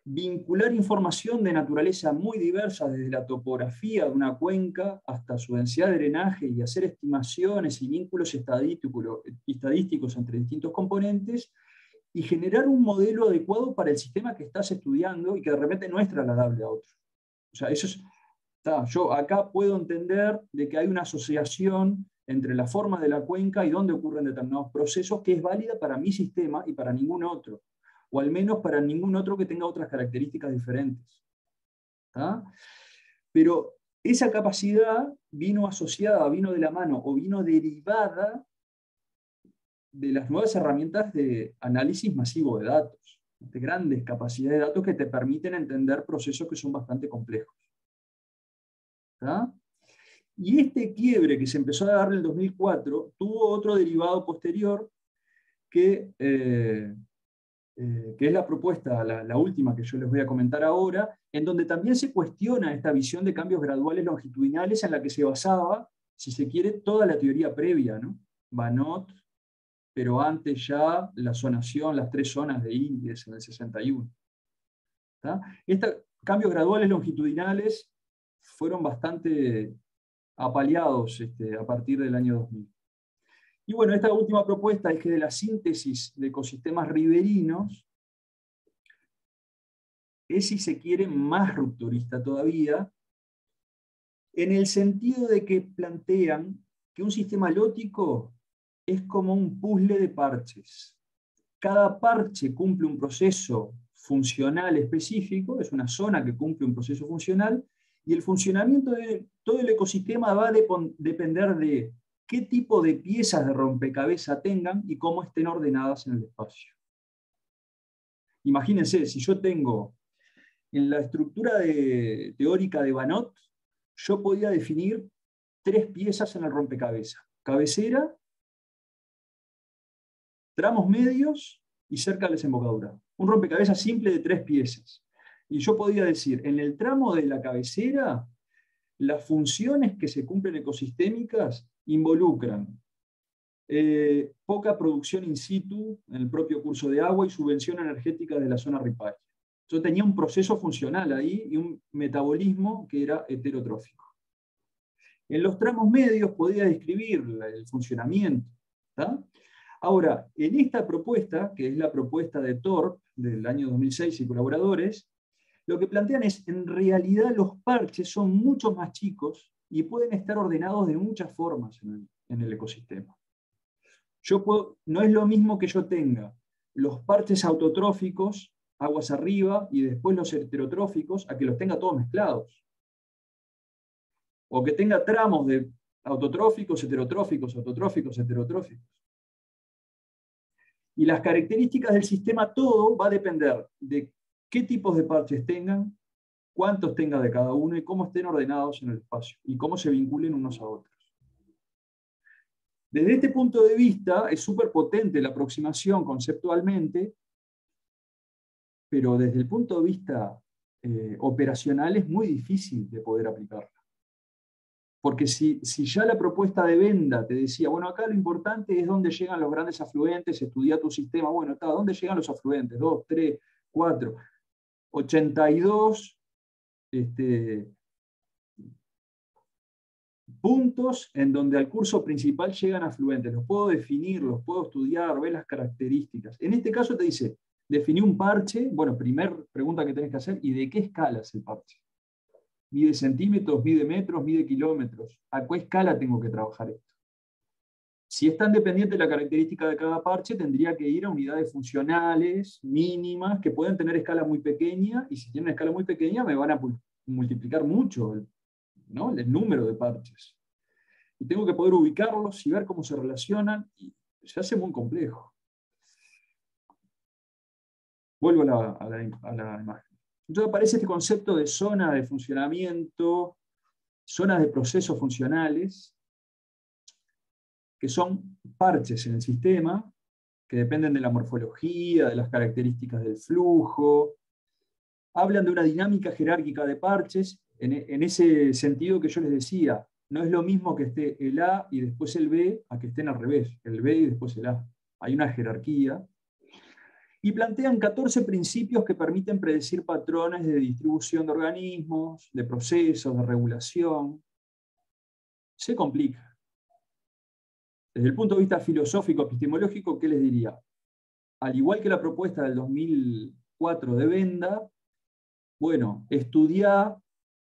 vincular información de naturaleza muy diversa, desde la topografía de una cuenca hasta su densidad de drenaje, y hacer estimaciones y vínculos estadísticos entre distintos componentes, y generar un modelo adecuado para el sistema que estás estudiando y que de repente no es trasladable a otro. O sea, eso es, yo acá puedo entender de que hay una asociación entre la forma de la cuenca y dónde ocurren determinados procesos que es válida para mi sistema y para ningún otro, o al menos para ningún otro que tenga otras características diferentes. Pero esa capacidad vino asociada, vino de la mano o vino derivada de las nuevas herramientas de análisis masivo de datos, de grandes capacidades de datos que te permiten entender procesos que son bastante complejos. Y este quiebre que se empezó a dar en el 2004 tuvo otro derivado posterior que es la propuesta, la última que yo les voy a comentar ahora, en donde también se cuestiona esta visión de cambios graduales longitudinales en la que se basaba, si se quiere, toda la teoría previa, ¿no? Banot, pero antes ya la zonación, las 3 zonas de Indies en el 61. Estos cambios graduales longitudinales fueron bastante apaleados a partir del año 2000. Y bueno, esta última propuesta es que de la síntesis de ecosistemas riberinos es, si se quiere, más rupturista todavía, en el sentido de que plantean que un sistema halótico es como un puzzle de parches. Cada parche cumple un proceso funcional específico, es una zona que cumple un proceso funcional, y el funcionamiento de todo el ecosistema va a depender de qué tipo de piezas de rompecabezas tengan y cómo estén ordenadas en el espacio. Imagínense, si yo tengo en la estructura teórica de Banot, yo podía definir 3 piezas en el rompecabezas: cabecera, tramos medios y cerca de la desembocadura. Un rompecabezas simple de 3 piezas. Y yo podía decir, en el tramo de la cabecera, las funciones que se cumplen ecosistémicas involucran poca producción in situ en el propio curso de agua y subvención energética de la zona riparia. Yo tenía un proceso funcional ahí y un metabolismo que era heterotrófico. En los tramos medios podía describir el funcionamiento. Ahora, en esta propuesta, que es la propuesta de Thorpe del año 2006 y colaboradores, lo que plantean es, en realidad los parches son mucho más chicos y pueden estar ordenados de muchas formas en el ecosistema. No es lo mismo que yo tenga los parches autotróficos, aguas arriba, y después los heterotróficos, a que los tenga todos mezclados. O que tenga tramos de autotróficos, heterotróficos, autotróficos, heterotróficos. Y las características del sistema todo va a depender de qué tipos de parches tengan, cuántos tenga de cada uno y cómo estén ordenados en el espacio y cómo se vinculen unos a otros. Desde este punto de vista es súper potente la aproximación conceptualmente, pero desde el punto de vista operacional es muy difícil de poder aplicarla. Porque si ya la propuesta de Benda te decía, bueno, acá lo importante es dónde llegan los grandes afluentes, estudia tu sistema, bueno, está, ¿dónde llegan los afluentes? 2, 3, 4, 82 puntos en donde al curso principal llegan afluentes. Los puedo definir, los puedo estudiar, ver las características. En este caso te dice, definí un parche, bueno, primer pregunta que tenés que hacer, ¿y de qué escala es el parche? ¿Mide centímetros, mide metros, mide kilómetros? ¿A qué escala tengo que trabajar esto? Si es tan dependiente de la característica de cada parche, tendría que ir a unidades funcionales mínimas que pueden tener escala muy pequeña, y si tienen una escala muy pequeña me van a multiplicar mucho, ¿no?, el número de parches. Y tengo que poder ubicarlos y ver cómo se relacionan, y se hace muy complejo. Vuelvo a la imagen. Entonces aparece este concepto de zona de funcionamiento, zonas de procesos funcionales, que son parches en el sistema, que dependen de la morfología, de las características del flujo. Hablan de una dinámica jerárquica de parches, en ese sentido que yo les decía, no es lo mismo que esté el A y después el B, a que estén al revés, el B y después el A. Hay una jerarquía. Y plantean 14 principios que permiten predecir patrones de distribución de organismos, de procesos, de regulación. Se complica. Desde el punto de vista filosófico, epistemológico, ¿qué les diría? Al igual que la propuesta del 2004 de Benda, bueno, estudiar,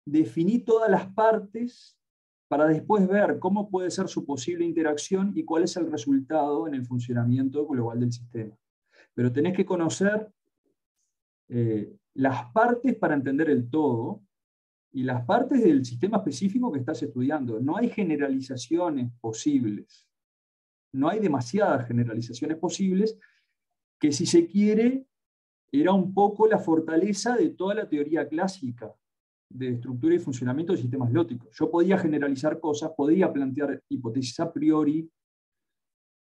definir todas las partes para después ver cómo puede ser su posible interacción y cuál es el resultado en el funcionamiento global del sistema. Pero tenés que conocer las partes para entender el todo, y las partes del sistema específico que estás estudiando. No hay generalizaciones posibles. No hay demasiadas generalizaciones posibles, que si se quiere, era un poco la fortaleza de toda la teoría clásica de estructura y funcionamiento de sistemas lóticos. Yo podía generalizar cosas, podía plantear hipótesis a priori,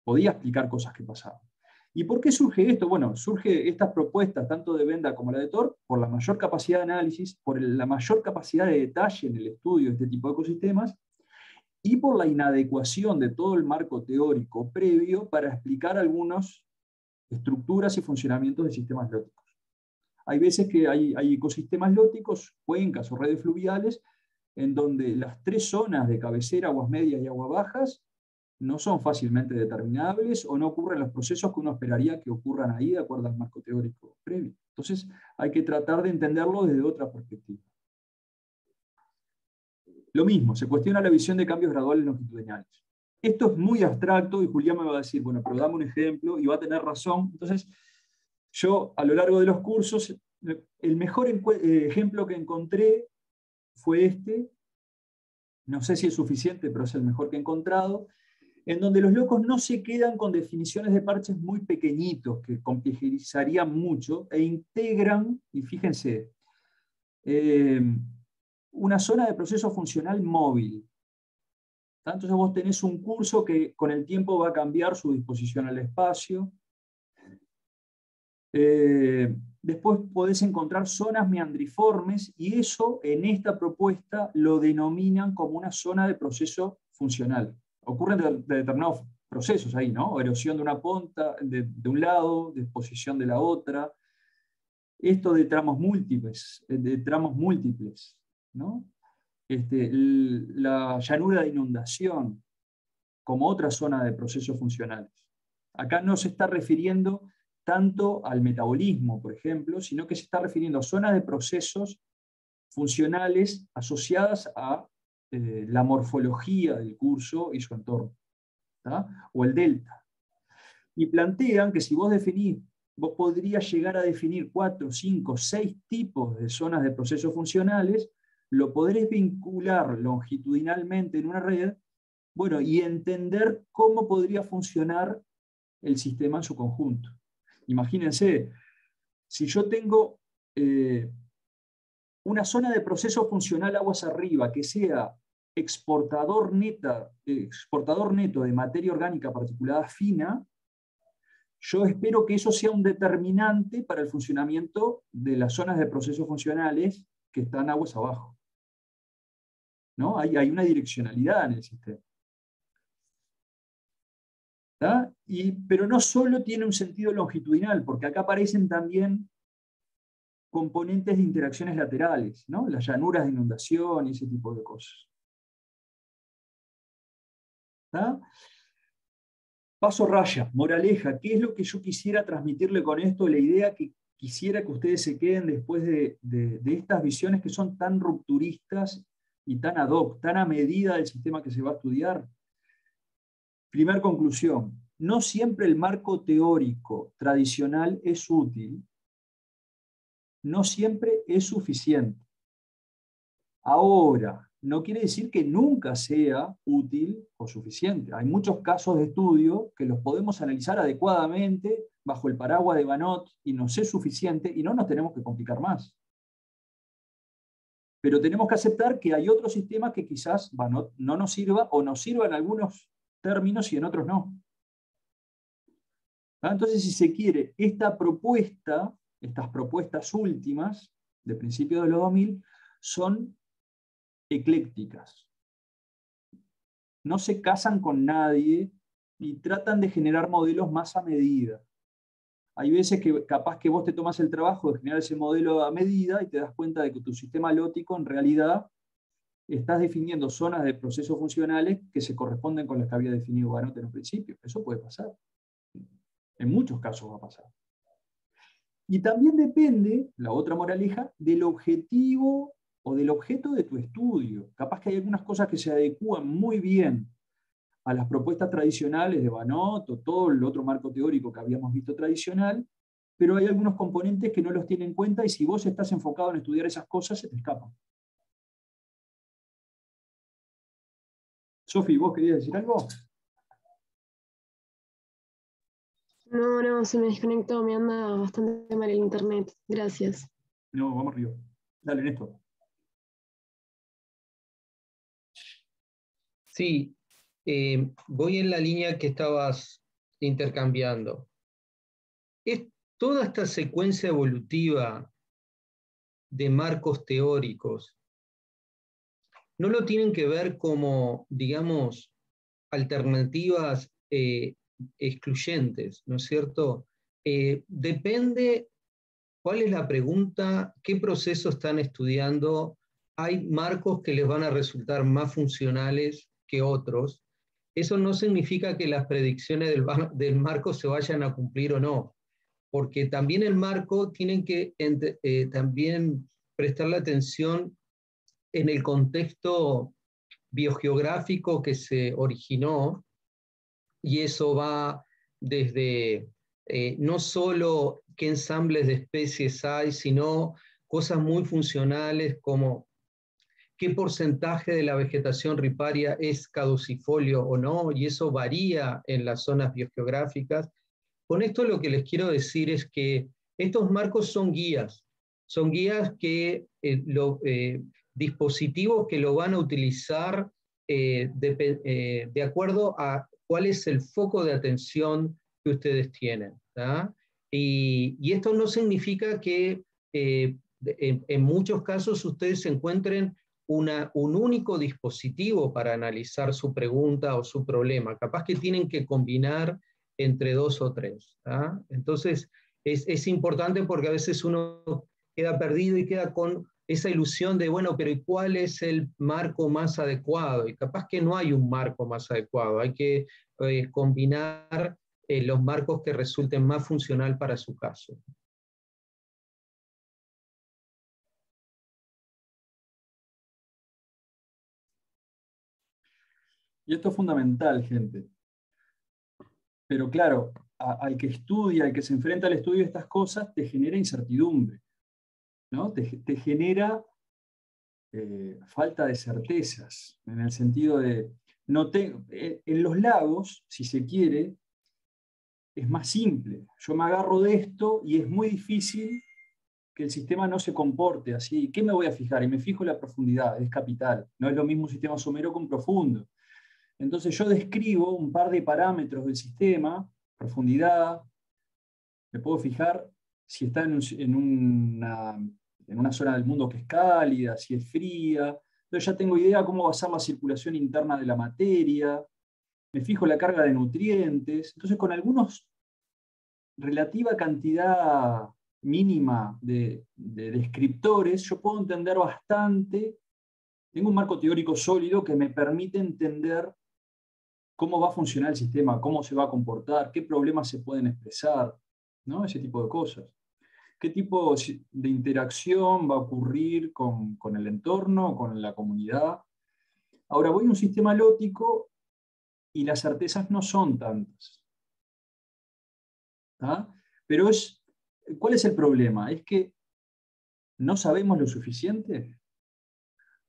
podía explicar cosas que pasaban. ¿Y por qué surge esto? Bueno, surge estas propuestas, tanto de Benda como la de Thor, por la mayor capacidad de análisis, por la mayor capacidad de detalle en el estudio de este tipo de ecosistemas, y por la inadecuación de todo el marco teórico previo para explicar algunas estructuras y funcionamientos de sistemas lóticos. Hay veces que hay ecosistemas lóticos, cuencas o redes fluviales, en donde las tres zonas de cabecera, aguas medias y aguas bajas, no son fácilmente determinables o no ocurren los procesos que uno esperaría que ocurran ahí de acuerdo al marco teórico previo. Entonces hay que tratar de entenderlo desde otra perspectiva. Lo mismo, se cuestiona la visión de cambios graduales longitudinales. Esto es muy abstracto y Julián me va a decir, bueno, pero dame un ejemplo, y va a tener razón. Entonces, yo a lo largo de los cursos, el mejor ejemplo que encontré fue este. No sé si es suficiente, pero es el mejor que he encontrado, en donde los locos no se quedan con definiciones de parches muy pequeñitos, que complejizarían mucho, e integran, y fíjense, una zona de proceso funcional móvil. Entonces vos tenés un curso que con el tiempo va a cambiar su disposición al espacio. Después podés encontrar zonas meandriformes, y eso en esta propuesta lo denominan como una zona de proceso funcional. Ocurren de determinados procesos ahí, ¿no? Erosión de una punta, de un lado, disposición de la otra. Esto de tramos múltiples, ¿no? La llanura de inundación, como otra zona de procesos funcionales. Acá no se está refiriendo tanto al metabolismo, por ejemplo, sino que se está refiriendo a zonas de procesos funcionales asociadas a la morfología del curso y su entorno, ¿tá? O el delta. Y plantean que si vos podrías llegar a definir 4, 5, 6 tipos de zonas de procesos funcionales, lo podrés vincular longitudinalmente en una red, bueno, y entender cómo podría funcionar el sistema en su conjunto. Imagínense, si yo tengo una zona de proceso funcional aguas arriba que sea exportador neto de materia orgánica particulada fina, yo espero que eso sea un determinante para el funcionamiento de las zonas de procesos funcionales que están aguas abajo, ¿no? Hay una direccionalidad en el sistema. Pero no solo tiene un sentido longitudinal, porque acá aparecen también componentes de interacciones laterales, ¿no? Las llanuras de inundación y ese tipo de cosas. Paso raya, moraleja, ¿qué es lo que yo quisiera transmitirle con esto? La idea que quisiera que ustedes se queden después de estas visiones que son tan rupturistas y tan ad hoc, tan a medida del sistema que se va a estudiar. Primer conclusión, no siempre el marco teórico tradicional es útil, no siempre es suficiente. Ahora, no quiere decir que nunca sea útil o suficiente. Hay muchos casos de estudio que los podemos analizar adecuadamente bajo el paraguas de Banot y nos es suficiente y no nos tenemos que complicar más. Pero tenemos que aceptar que hay otros sistemas que quizás Banot no nos sirva o nos sirva en algunos términos y en otros no. Entonces, si se quiere, estas propuestas últimas de principios de los 2000 son eclécticas. No se casan con nadie y tratan de generar modelos más a medida. Hay veces que capaz que vos te tomas el trabajo de generar ese modelo a medida y te das cuenta de que tu sistema lótico en realidad estás definiendo zonas de procesos funcionales que se corresponden con las que había definido Banot en un principio. Eso puede pasar. En muchos casos va a pasar. Y también depende, la otra moraleja, del objetivo o del objeto de tu estudio. Capaz que hay algunas cosas que se adecúan muy bien a las propuestas tradicionales de Banot o todo el otro marco teórico que habíamos visto tradicional, pero hay algunos componentes que no los tienen en cuenta y si vos estás enfocado en estudiar esas cosas, se te escapan. Sofi, ¿vos querías decir algo? No, se me desconectó, me anda bastante mal el internet. Gracias. No, vamos arriba. Dale, Néstor. Sí, voy en la línea que estabas intercambiando. Es toda esta secuencia evolutiva de marcos teóricos, no lo tienen que ver como, digamos, alternativas excluyentes, ¿no es cierto? Depende cuál es la pregunta, qué proceso están estudiando. Hay marcos que les van a resultar más funcionales que otros. Eso no significa que las predicciones del marco se vayan a cumplir o no, porque también el marco tienen que también prestarle atención en el contexto biogeográfico que se originó, y eso va desde no solo qué ensambles de especies hay, sino cosas muy funcionales como qué porcentaje de la vegetación riparia es caducifolio o no, y eso varía en las zonas biogeográficas. Con esto lo que les quiero decir es que estos marcos son guías que dispositivos que lo van a utilizar de acuerdo a cuál es el foco de atención que ustedes tienen. Y esto no significa que en muchos casos ustedes encuentren un único dispositivo para analizar su pregunta o su problema. Capaz que tienen que combinar entre 2 o 3. Entonces, es importante porque a veces uno queda perdido y queda con esa ilusión de, bueno, pero ¿y cuál es el marco más adecuado? Y capaz que no hay un marco más adecuado, hay que combinar los marcos que resulten más funcional para su caso. Y esto es fundamental, gente. Pero claro, al que estudia, al que se enfrenta al estudio de estas cosas, te genera incertidumbre, ¿no? Te genera falta de certezas, en el sentido de, en los lagos, si se quiere, es más simple. Yo me agarro de esto y es muy difícil que el sistema no se comporte así. ¿Qué me voy a fijar? Y me fijo en la profundidad, es capital. No es lo mismo un sistema somero que un profundo. Entonces yo describo un par de parámetros del sistema, profundidad, Me puedo fijar si está en una zona del mundo que es cálida, si es fría. Entonces ya tengo idea cómo va a ser la circulación interna de la materia. Me fijo la carga de nutrientes. Entonces, con algunos relativa cantidad mínima de descriptores, yo puedo entender bastante. Tengo un marco teórico sólido que me permite entender cómo va a funcionar el sistema, cómo se va a comportar, qué problemas se pueden expresar, ¿no? Ese tipo de cosas. ¿Qué tipo de interacción va a ocurrir con el entorno, con la comunidad? Ahora voy a un sistema lótico y las certezas no son tantas. ¿Ah? Pero ¿cuál es el problema? ¿Es que no sabemos lo suficiente?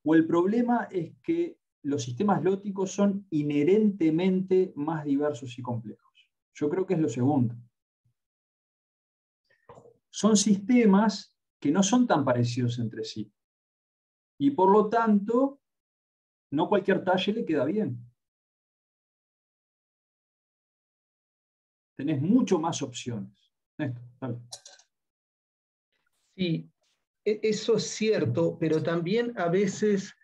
¿O el problema es que los sistemas lóticos son inherentemente más diversos y complejos? Yo creo que es lo segundo. Son sistemas que no son tan parecidos entre sí. Y por lo tanto, no cualquier talle le queda bien. Tenés mucho más opciones. Néstor, dale. Sí, eso es cierto, pero también a veces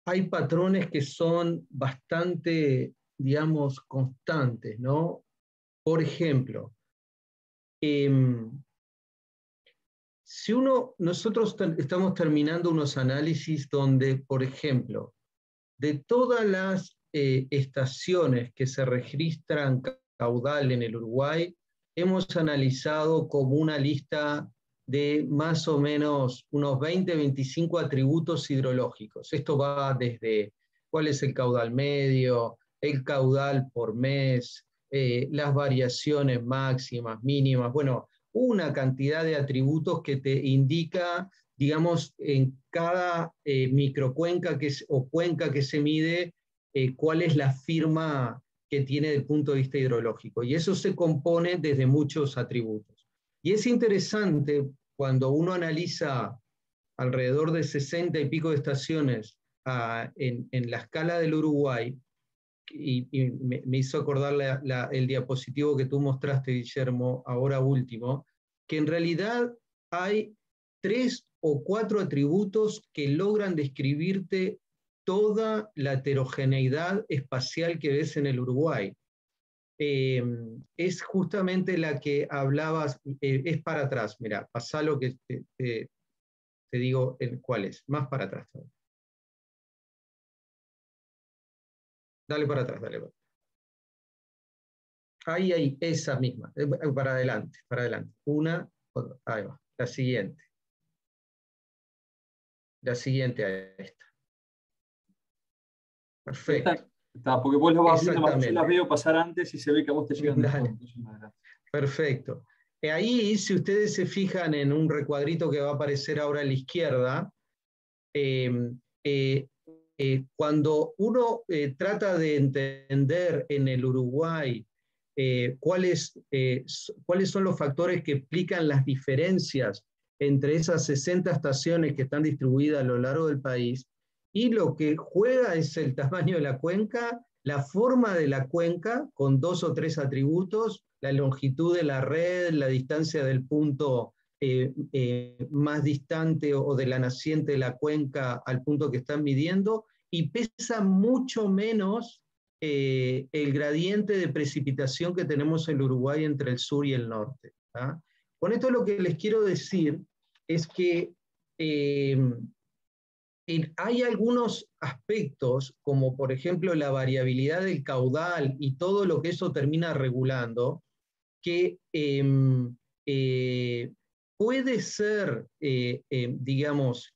hay patrones que son bastante, digamos, constantes, ¿no? Por ejemplo, si nosotros estamos terminando unos análisis donde, por ejemplo, de todas las estaciones que se registran caudal en el Uruguay, hemos analizado como una lista de más o menos unos 20, 25 atributos hidrológicos. Esto va desde cuál es el caudal medio, el caudal por mes, las variaciones máximas, mínimas, bueno, una cantidad de atributos que te indica, digamos, en cada microcuenca o cuenca que se mide, cuál es la firma que tiene desde el punto de vista hidrológico. Y eso se compone desde muchos atributos. Y es interesante cuando uno analiza alrededor de 60 y pico de estaciones en la escala del Uruguay, y me hizo acordar el diapositivo que tú mostraste, Guillermo, ahora último, que en realidad hay 3 o 4 atributos que logran describirte toda la heterogeneidad espacial que ves en el Uruguay. Es justamente la que hablabas, es para atrás, mira, pasá lo que te digo cuál es, más para atrás. Dale para atrás, dale para atrás. Ahí, esa misma, para adelante, para adelante. Una, ahí va, la siguiente. La siguiente a esta. Perfecto. Está, porque vos lo vas viendo, yo las Exactamente. veo pasar antes y se ve que a vos te llegan después. Perfecto. Ahí, si ustedes se fijan en un recuadrito que va a aparecer ahora a la izquierda, cuando uno trata de entender en el Uruguay cuáles son los factores que explican las diferencias entre esas 60 estaciones que están distribuidas a lo largo del país, y lo que juega es el tamaño de la cuenca, la forma de la cuenca, con 2 o 3 atributos, la longitud de la red, la distancia del punto más distante o de la naciente de la cuenca al punto que están midiendo, y pesa mucho menos el gradiente de precipitación que tenemos en el Uruguay entre el sur y el norte. ¿tá? Con esto lo que les quiero decir es que hay algunos aspectos, como por ejemplo la variabilidad del caudal y todo lo que eso termina regulando, que puede ser, digamos,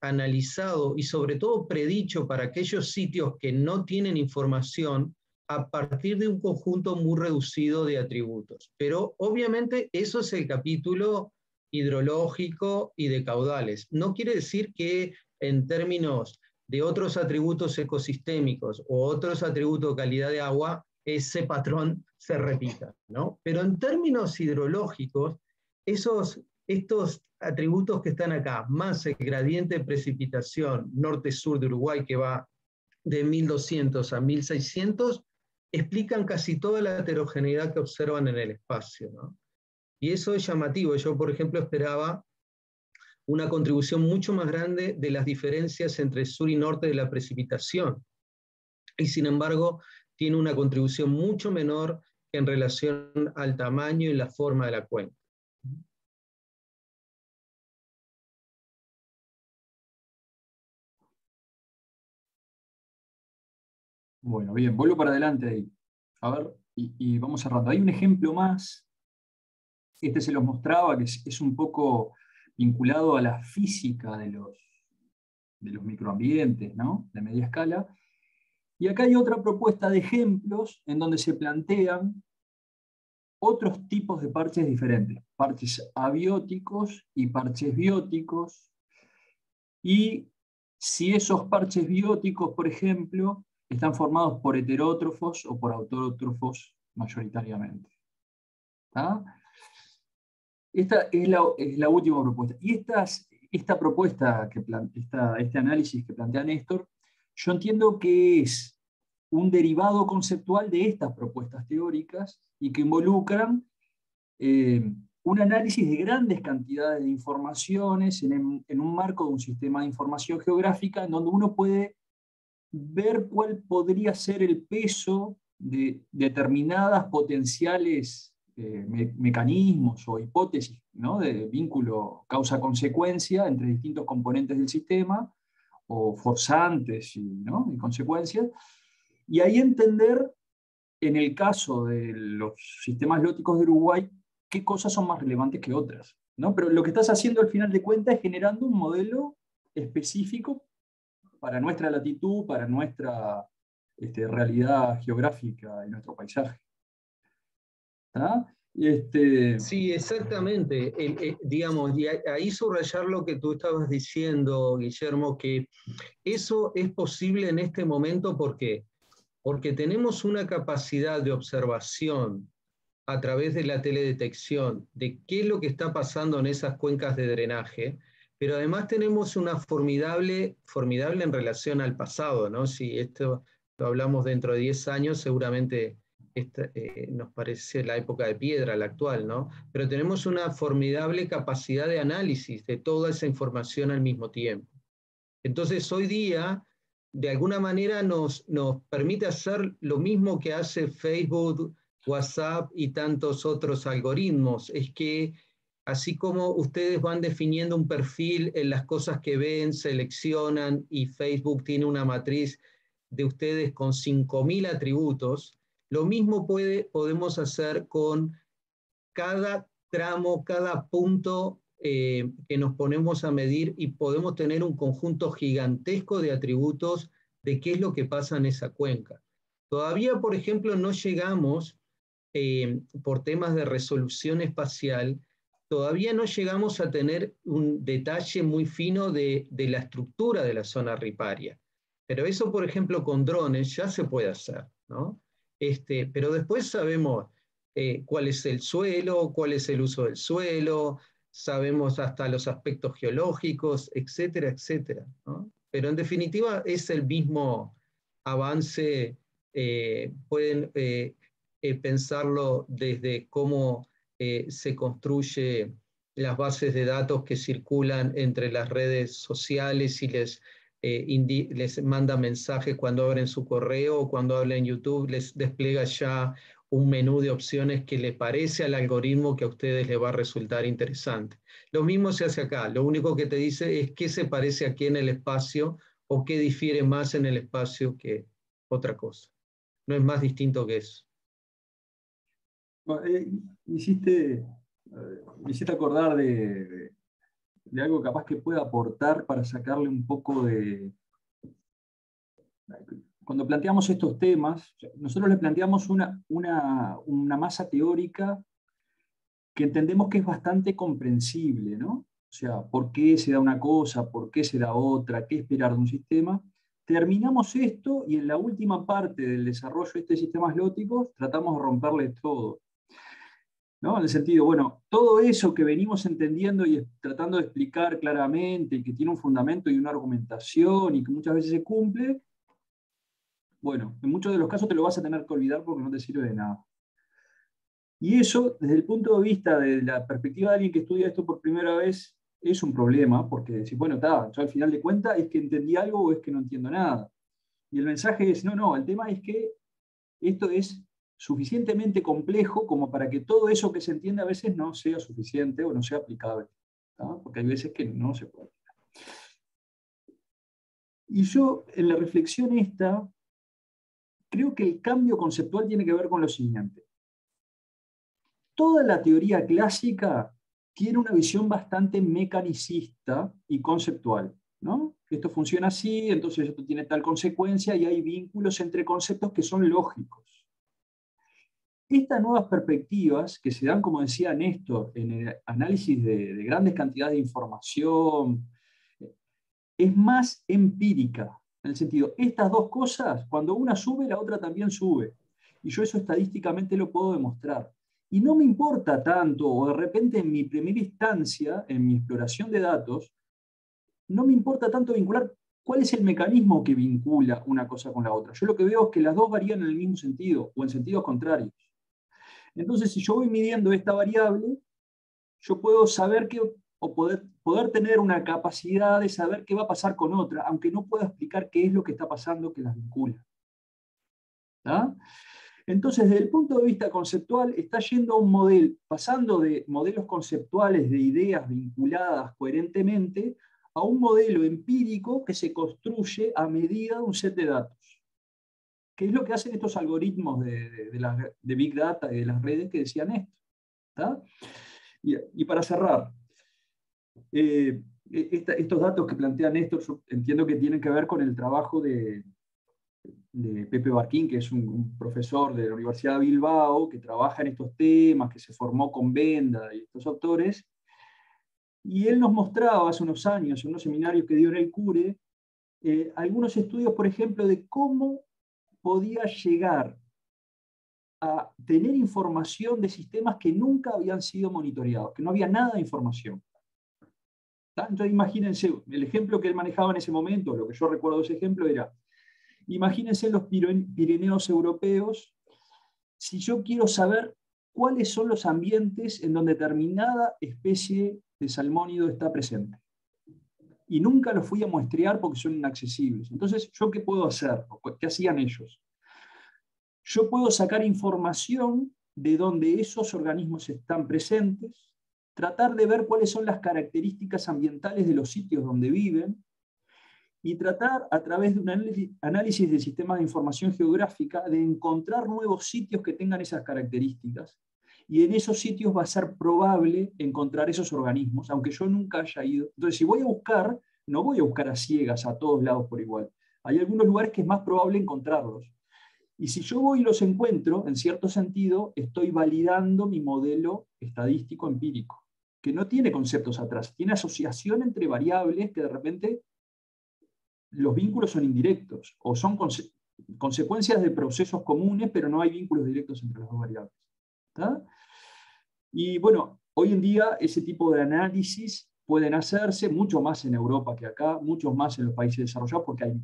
analizado y sobre todo predicho para aquellos sitios que no tienen información a partir de un conjunto muy reducido de atributos. Pero obviamente eso es el capítulo hidrológico y de caudales. No quiere decir que en términos de otros atributos ecosistémicos o otros atributos de calidad de agua, ese patrón se repita, ¿no? Pero en términos hidrológicos, estos atributos que están acá, más el gradiente de precipitación norte-sur de Uruguay, que va de 1200 a 1600, explican casi toda la heterogeneidad que observan en el espacio, ¿no? Y eso es llamativo. Yo, por ejemplo, esperaba una contribución mucho más grande de las diferencias entre sur y norte de la precipitación. Y sin embargo, tiene una contribución mucho menor en relación al tamaño y la forma de la cuenca. Bueno, bien, vuelvo para adelante ahí. A ver, y vamos cerrando. Hay un ejemplo más, este se los mostraba, que es un poco vinculado a la física de los microambientes, ¿no? De media escala. Y acá hay otra propuesta de ejemplos en donde se plantean otros tipos de parches diferentes, parches abióticos y parches bióticos, y si esos parches bióticos, por ejemplo, están formados por heterótrofos o por autótrofos mayoritariamente. ¿Tá? Esta es la última propuesta. Y esta propuesta, este análisis que plantea Néstor, yo entiendo que es un derivado conceptual de estas propuestas teóricas y que involucran un análisis de grandes cantidades de informaciones en un marco de un sistema de información geográfica en donde uno puede ver cuál podría ser el peso de determinadas potenciales mecanismos o hipótesis, ¿no? De vínculo causa-consecuencia entre distintos componentes del sistema, o forzantes ¿no? y consecuencias, y ahí entender, en el caso de los sistemas lóticos de Uruguay, qué cosas son más relevantes que otras, ¿no? Pero lo que estás haciendo al final de cuentas es generando un modelo específico para nuestra latitud, para nuestra realidad geográfica y nuestro paisaje. ¿Tá? Sí, exactamente. Digamos, y ahí subrayar lo que tú estabas diciendo, Guillermo, que eso es posible en este momento. ¿Por qué? Porque tenemos una capacidad de observación a través de la teledetección de qué es lo que está pasando en esas cuencas de drenaje, pero además tenemos una formidable en relación al pasado, ¿no? Si esto lo hablamos dentro de 10 años, seguramente nos parece la época de piedra, la actual, ¿no? Pero tenemos una formidable capacidad de análisis de toda esa información al mismo tiempo. Entonces, hoy día, de alguna manera, nos permite hacer lo mismo que hace Facebook, WhatsApp y tantos otros algoritmos. Es que así como ustedes van definiendo un perfil en las cosas que ven, seleccionan, y Facebook tiene una matriz de ustedes con 5.000 atributos, lo mismo podemos hacer con cada tramo, cada punto que nos ponemos a medir, y podemos tener un conjunto gigantesco de atributos de qué es lo que pasa en esa cuenca. Todavía, por ejemplo, no llegamos, por temas de resolución espacial, todavía no llegamos a tener un detalle muy fino de la estructura de la zona riparia. Pero eso, por ejemplo, con drones ya se puede hacer, ¿no? Pero después sabemos cuál es el suelo, cuál es el uso del suelo, sabemos hasta los aspectos geológicos, etcétera, etcétera, ¿no? Pero en definitiva es el mismo avance. Pueden pensarlo desde cómo se construye las bases de datos que circulan entre las redes sociales y les manda mensajes cuando abren su correo o cuando hablan en YouTube, les despliega ya un menú de opciones que le parece al algoritmo que a ustedes les va a resultar interesante. Lo mismo se hace acá, lo único que te dice es qué se parece aquí en el espacio o qué difiere más en el espacio que otra cosa. No es más distinto que eso. Bueno, me hiciste acordar de algo capaz que pueda aportar para sacarle un poco de... Cuando planteamos estos temas, nosotros le planteamos una masa teórica que entendemos que es bastante comprensible, ¿no? O sea, por qué se da una cosa, por qué se da otra, qué esperar de un sistema. Terminamos esto y en la última parte del desarrollo de estos sistemas lóticos tratamos de romperle todo, ¿no? En el sentido, bueno, todo eso que venimos entendiendo y tratando de explicar claramente, y que tiene un fundamento y una argumentación y que muchas veces se cumple, bueno, en muchos de los casos te lo vas a tener que olvidar porque no te sirve de nada. Y eso, desde el punto de vista de la perspectiva de alguien que estudia esto por primera vez, es un problema, porque decís, bueno, está, yo al final de cuentas es que entendí algo o es que no entiendo nada. Y el mensaje es, no, el tema es que esto es suficientemente complejo como para que todo eso que se entiende a veces no sea suficiente o no sea aplicable, ¿tá? Porque hay veces que no se puede aplicar. Y yo, en la reflexión esta, creo que el cambio conceptual tiene que ver con lo siguiente. Toda la teoría clásica tiene una visión bastante mecanicista y conceptual, ¿no? Esto funciona así, entonces esto tiene tal consecuencia y hay vínculos entre conceptos que son lógicos. Estas nuevas perspectivas que se dan, como decía Néstor, en el análisis de grandes cantidades de información, es más empírica, en el sentido, estas dos cosas, cuando una sube, la otra también sube. Y yo eso estadísticamente lo puedo demostrar. Y no me importa tanto, o de repente en mi primera instancia, en mi exploración de datos, no me importa tanto vincular cuál es el mecanismo que vincula una cosa con la otra. Yo lo que veo es que las dos varían en el mismo sentido, o en sentidos contrarios. Entonces, si yo voy midiendo esta variable, yo puedo saber que, o poder tener una capacidad de saber qué va a pasar con otra, aunque no pueda explicar qué es lo que está pasando que las vincula. ¿Tá? Entonces, desde el punto de vista conceptual, está yendo a un modelo, pasando de modelos conceptuales de ideas vinculadas coherentemente, a un modelo empírico que se construye a medida de un set de datos. ¿Qué es lo que hacen estos algoritmos de Big Data y de las redes que decían esto? ¿Tá? Y para cerrar, estos datos que plantea Néstor, yo entiendo que tienen que ver con el trabajo de Pepe Barquín, que es un profesor de la Universidad de Bilbao, que trabaja en estos temas, que se formó con Benda y estos autores. Y él nos mostraba hace unos años, en unos seminarios que dio en el CURE, algunos estudios, por ejemplo, de cómo podía llegar a tener información de sistemas que nunca habían sido monitoreados, que no había nada de información. Entonces imagínense, el ejemplo que él manejaba en ese momento, lo que yo recuerdo de ese ejemplo era, imagínense los Pirineos europeos, si yo quiero saber cuáles son los ambientes en donde determinada especie de salmónido está presente. Y nunca los fui a muestrear porque son inaccesibles. Entonces, ¿yo qué puedo hacer? ¿Qué hacían ellos? Yo puedo sacar información de donde esos organismos están presentes, tratar de ver cuáles son las características ambientales de los sitios donde viven, y tratar, a través de un análisis de sistemas de información geográfica, de encontrar nuevos sitios que tengan esas características. Y en esos sitios va a ser probable encontrar esos organismos, aunque yo nunca haya ido. Entonces, si voy a buscar, no voy a buscar a ciegas a todos lados por igual. Hay algunos lugares que es más probable encontrarlos. Y si yo voy y los encuentro, en cierto sentido, estoy validando mi modelo estadístico empírico, que no tiene conceptos atrás, tiene asociación entre variables que de repente los vínculos son indirectos, o son consecuencias de procesos comunes, pero no hay vínculos directos entre las dos variables. ¿Tá? Y bueno, hoy en día ese tipo de análisis pueden hacerse mucho más en Europa que acá, mucho más en los países desarrollados, porque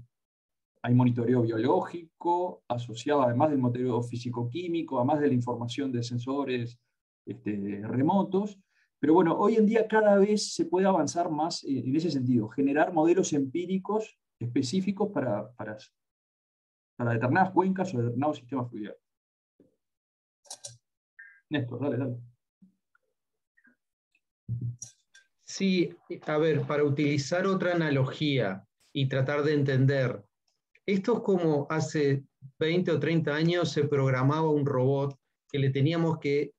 hay monitoreo biológico asociado, además del monitoreo físico-químico, además de la información de sensores remotos. Pero bueno, hoy en día cada vez se puede avanzar más en ese sentido, generar modelos empíricos específicos para determinadas cuencas o determinados sistemas fluviales. Néstor, dale. Sí, a ver, para utilizar otra analogía y tratar de entender, esto es como hace 20 o 30 años se programaba un robot que le teníamos que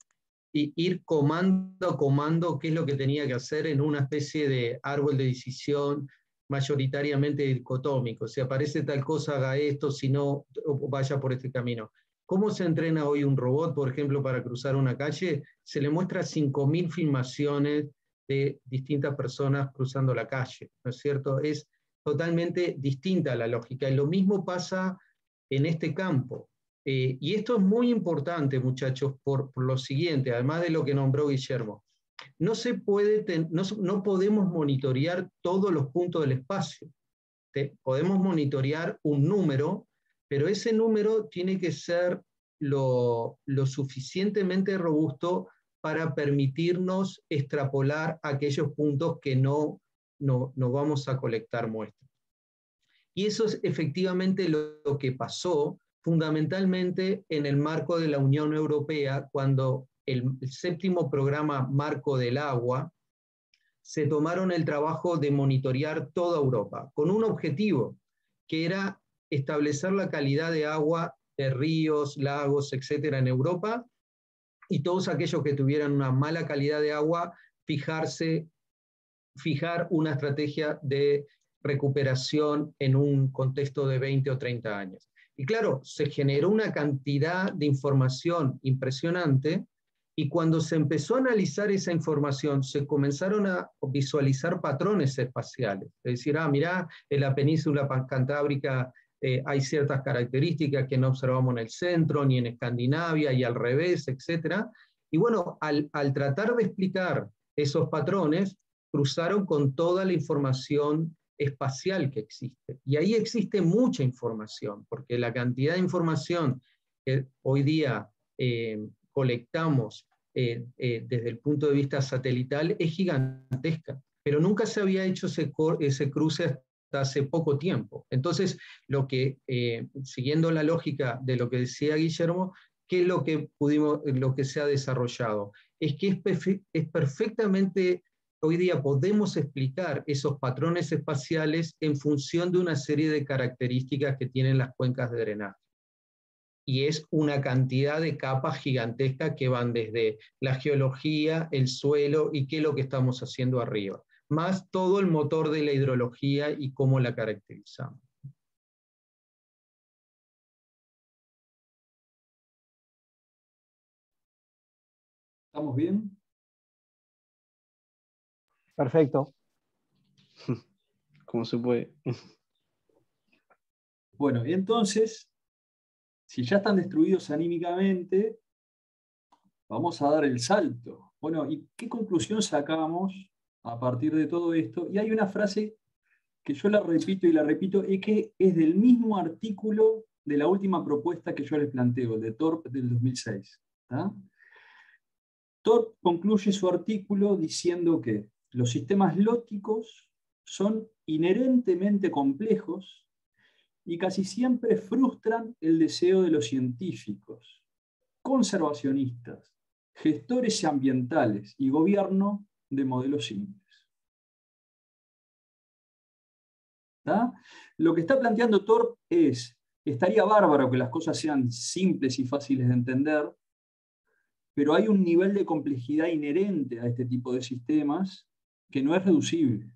ir comando a comando qué es lo que tenía que hacer en una especie de árbol de decisión mayoritariamente dicotómico. Si aparece tal cosa, haga esto, si no, vaya por este camino. ¿Cómo se entrena hoy un robot, por ejemplo, para cruzar una calle? Se le muestra 5.000 filmaciones de distintas personas cruzando la calle, ¿no es cierto? Es totalmente distinta la lógica. Y lo mismo pasa en este campo. Y esto es muy importante, muchachos, por lo siguiente, además de lo que nombró Guillermo. No podemos monitorear todos los puntos del espacio. Podemos monitorear un número, pero ese número tiene que ser lo suficientemente robusto para permitirnos extrapolar aquellos puntos que no vamos a colectar muestras. Y eso es efectivamente lo que pasó fundamentalmente en el marco de la Unión Europea, cuando el 7º programa marco del agua se tomaron el trabajo de monitorear toda Europa, con un objetivo, que era establecer la calidad de agua de ríos, lagos, etcétera, en Europa, y todos aquellos que tuvieran una mala calidad de agua, fijar una estrategia de recuperación en un contexto de 20 o 30 años. Y claro, se generó una cantidad de información impresionante, y cuando se empezó a analizar esa información, se comenzaron a visualizar patrones espaciales. Es decir, mirá, en la península cantábrica hay ciertas características que no observamos en el centro, ni en Escandinavia, y al revés, etc. Y bueno, al tratar de explicar esos patrones, cruzaron con toda la información espacial que existe. Y ahí existe mucha información, porque la cantidad de información que hoy día colectamos desde el punto de vista satelital es gigantesca, pero nunca se había hecho ese cruce hasta hace poco tiempo. Entonces, siguiendo la lógica de lo que decía Guillermo, ¿qué es lo que se ha desarrollado? Es que es perfectamente, hoy día podemos explicar esos patrones espaciales en función de una serie de características que tienen las cuencas de drenaje. Y es una cantidad de capas gigantescas que van desde la geología, el suelo y qué es lo que estamos haciendo arriba, más todo el motor de la hidrología y cómo la caracterizamos. ¿Estamos bien? Perfecto. ¿Cómo se puede? Bueno, entonces, si ya están destruidos anímicamente, vamos a dar el salto. Bueno, ¿y qué conclusión sacamos a partir de todo esto? Y hay una frase que yo la repito y la repito, es que es del mismo artículo de la última propuesta que yo les planteo, el de Thorpe del 2006. ¿Tá? Thorpe concluye su artículo diciendo que los sistemas lóticos son inherentemente complejos y casi siempre frustran el deseo de los científicos, conservacionistas, gestores ambientales y gobierno de modelos simples. ¿Tá? Lo que está planteando Thorpe es, estaría bárbaro que las cosas sean simples y fáciles de entender, pero hay un nivel de complejidad inherente a este tipo de sistemas que no es reducible.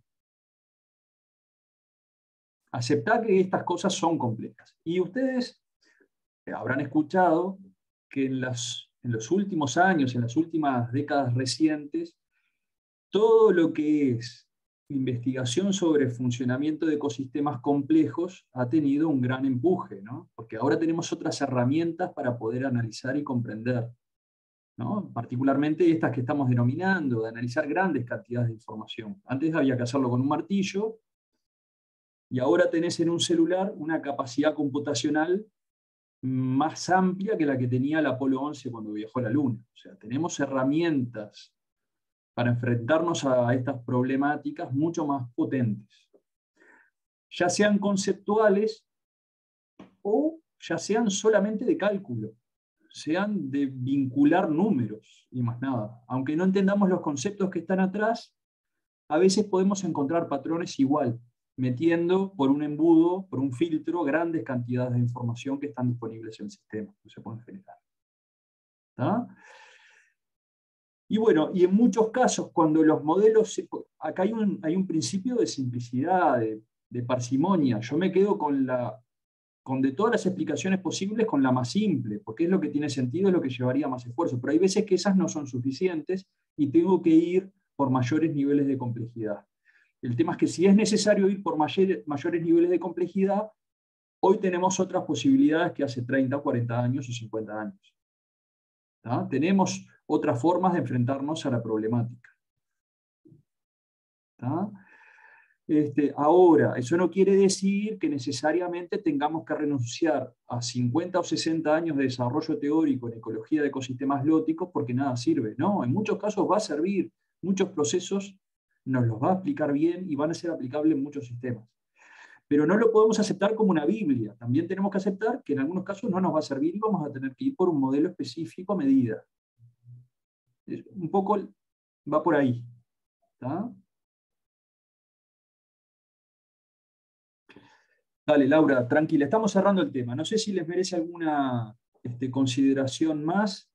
Aceptá que estas cosas son complejas. Y ustedes habrán escuchado que en los últimos años, en las últimas décadas recientes, todo lo que es investigación sobre funcionamiento de ecosistemas complejos ha tenido un gran empuje, ¿no? Porque ahora tenemos otras herramientas para poder analizar y comprender, ¿no? Particularmente estas que estamos denominando, de analizar grandes cantidades de información. Antes había que hacerlo con un martillo, y ahora tenés en un celular una capacidad computacional más amplia que la que tenía el Apolo 11 cuando viajó a la Luna. O sea, tenemos herramientas para enfrentarnos a estas problemáticas mucho más potentes, ya sean conceptuales o ya sean solamente de cálculo, sean de vincular números y más nada. Aunque no entendamos los conceptos que están atrás, a veces podemos encontrar patrones igual, metiendo por un embudo, por un filtro, grandes cantidades de información que están disponibles en el sistema, que se pueden generar. ¿Tá? Y bueno, y en muchos casos, cuando los modelos, acá hay un principio de simplicidad, de parsimonia. Yo me quedo con de todas las explicaciones posibles, con la más simple, porque es lo que tiene sentido, es lo que llevaría más esfuerzo. Pero hay veces que esas no son suficientes y tengo que ir por mayores niveles de complejidad. El tema es que si es necesario ir por mayores niveles de complejidad, hoy tenemos otras posibilidades que hace 30, 40 años o 50 años. ¿Tá? Tenemos otras formas de enfrentarnos a la problemática. ¿Tá? Ahora, eso no quiere decir que necesariamente tengamos que renunciar a 50 o 60 años de desarrollo teórico en ecología de ecosistemas lóticos porque nada sirve. No, en muchos casos va a servir, muchos procesos nos los va a explicar bien y van a ser aplicables en muchos sistemas. Pero no lo podemos aceptar como una Biblia. También tenemos que aceptar que en algunos casos no nos va a servir y vamos a tener que ir por un modelo específico a medida. Un poco va por ahí. ¿Está? Dale, Laura, tranquila, estamos cerrando el tema. No sé si les merece alguna consideración más.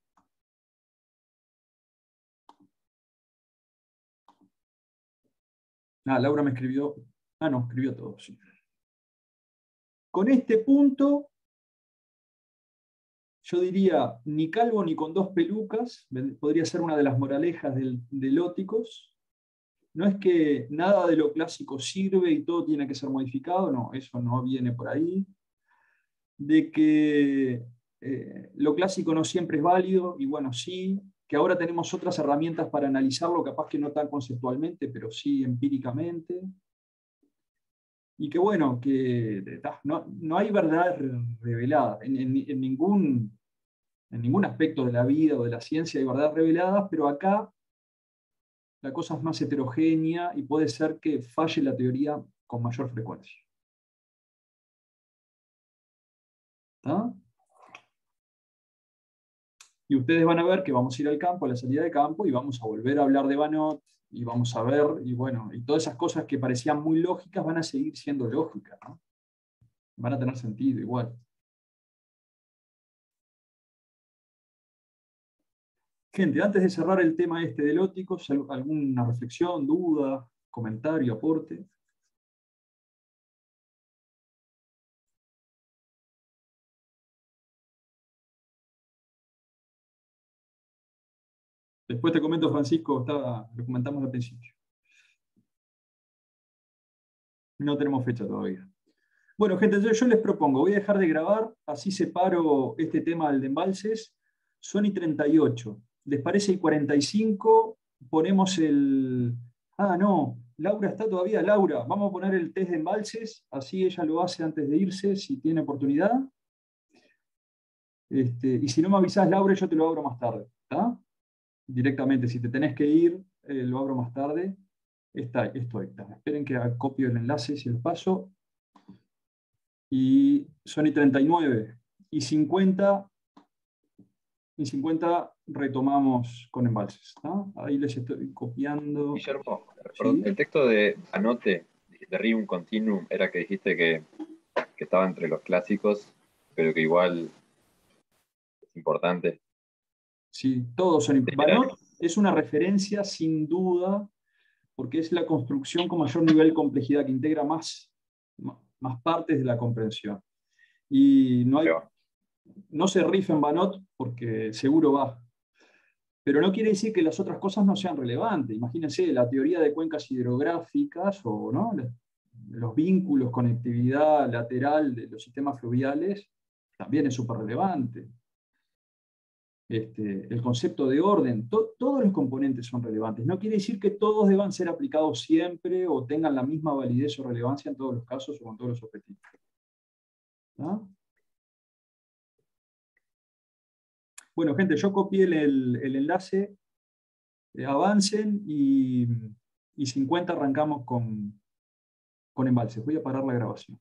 Laura me escribió. No, escribió todo, sí. Con este punto, yo diría, ni calvo ni con dos pelucas, podría ser una de las moralejas de Lóticos. No es que nada de lo clásico sirve y todo tiene que ser modificado, no, eso no viene por ahí. De que lo clásico no siempre es válido, y bueno, sí, que ahora tenemos otras herramientas para analizarlo, capaz que no tan conceptualmente, pero sí empíricamente. Y que bueno, que no hay verdad revelada. En ningún aspecto de la vida o de la ciencia hay verdades reveladas, pero acá la cosa es más heterogénea y puede ser que falle la teoría con mayor frecuencia. ¿Está? Y ustedes van a ver que vamos a ir al campo, a la salida de campo, y vamos a volver a hablar de Banot, y vamos a ver, y bueno, y todas esas cosas que parecían muy lógicas van a seguir siendo lógicas, ¿no? Van a tener sentido igual. Gente, antes de cerrar el tema de Lóticos, ¿alguna reflexión, duda, comentario, aporte? Después te comento, Francisco, lo comentamos al principio. No tenemos fecha todavía. Bueno, gente, yo les propongo, voy a dejar de grabar, así separo este tema del de embalses. Son y 38. ¿Les parece y 45? Ponemos el... no, Laura está todavía. Laura, vamos a poner el test de embalses, así ella lo hace antes de irse, si tiene oportunidad. Y si no me avisás, Laura, yo te lo abro más tarde. ¿Está? Directamente, si te tenés que ir, lo abro más tarde. Esto está. Esperen que copio el enlace y el paso. Y son y 39. Y 50 retomamos con embalses. ¿No? Ahí les estoy copiando. Guillermo, perdón, ¿Sí? el texto de Anote, de Rium Continuum, era que dijiste que estaba entre los clásicos, pero que igual es importante. Sí, todos son importantes. Banot es una referencia sin duda, porque es la construcción con mayor nivel de complejidad, que integra más partes de la comprensión. Y no se rifa en Banot porque seguro va. Pero no quiere decir que las otras cosas no sean relevantes. Imagínense la teoría de cuencas hidrográficas o ¿no? Los vínculos, conectividad lateral de los sistemas fluviales, también es súper relevante. El concepto de orden, todos los componentes son relevantes. No quiere decir que todos deban ser aplicados siempre o tengan la misma validez o relevancia en todos los casos o con todos los objetivos. ¿No? Bueno, gente, yo copié el enlace, avancen y 50 arrancamos con embalses. Voy a parar la grabación.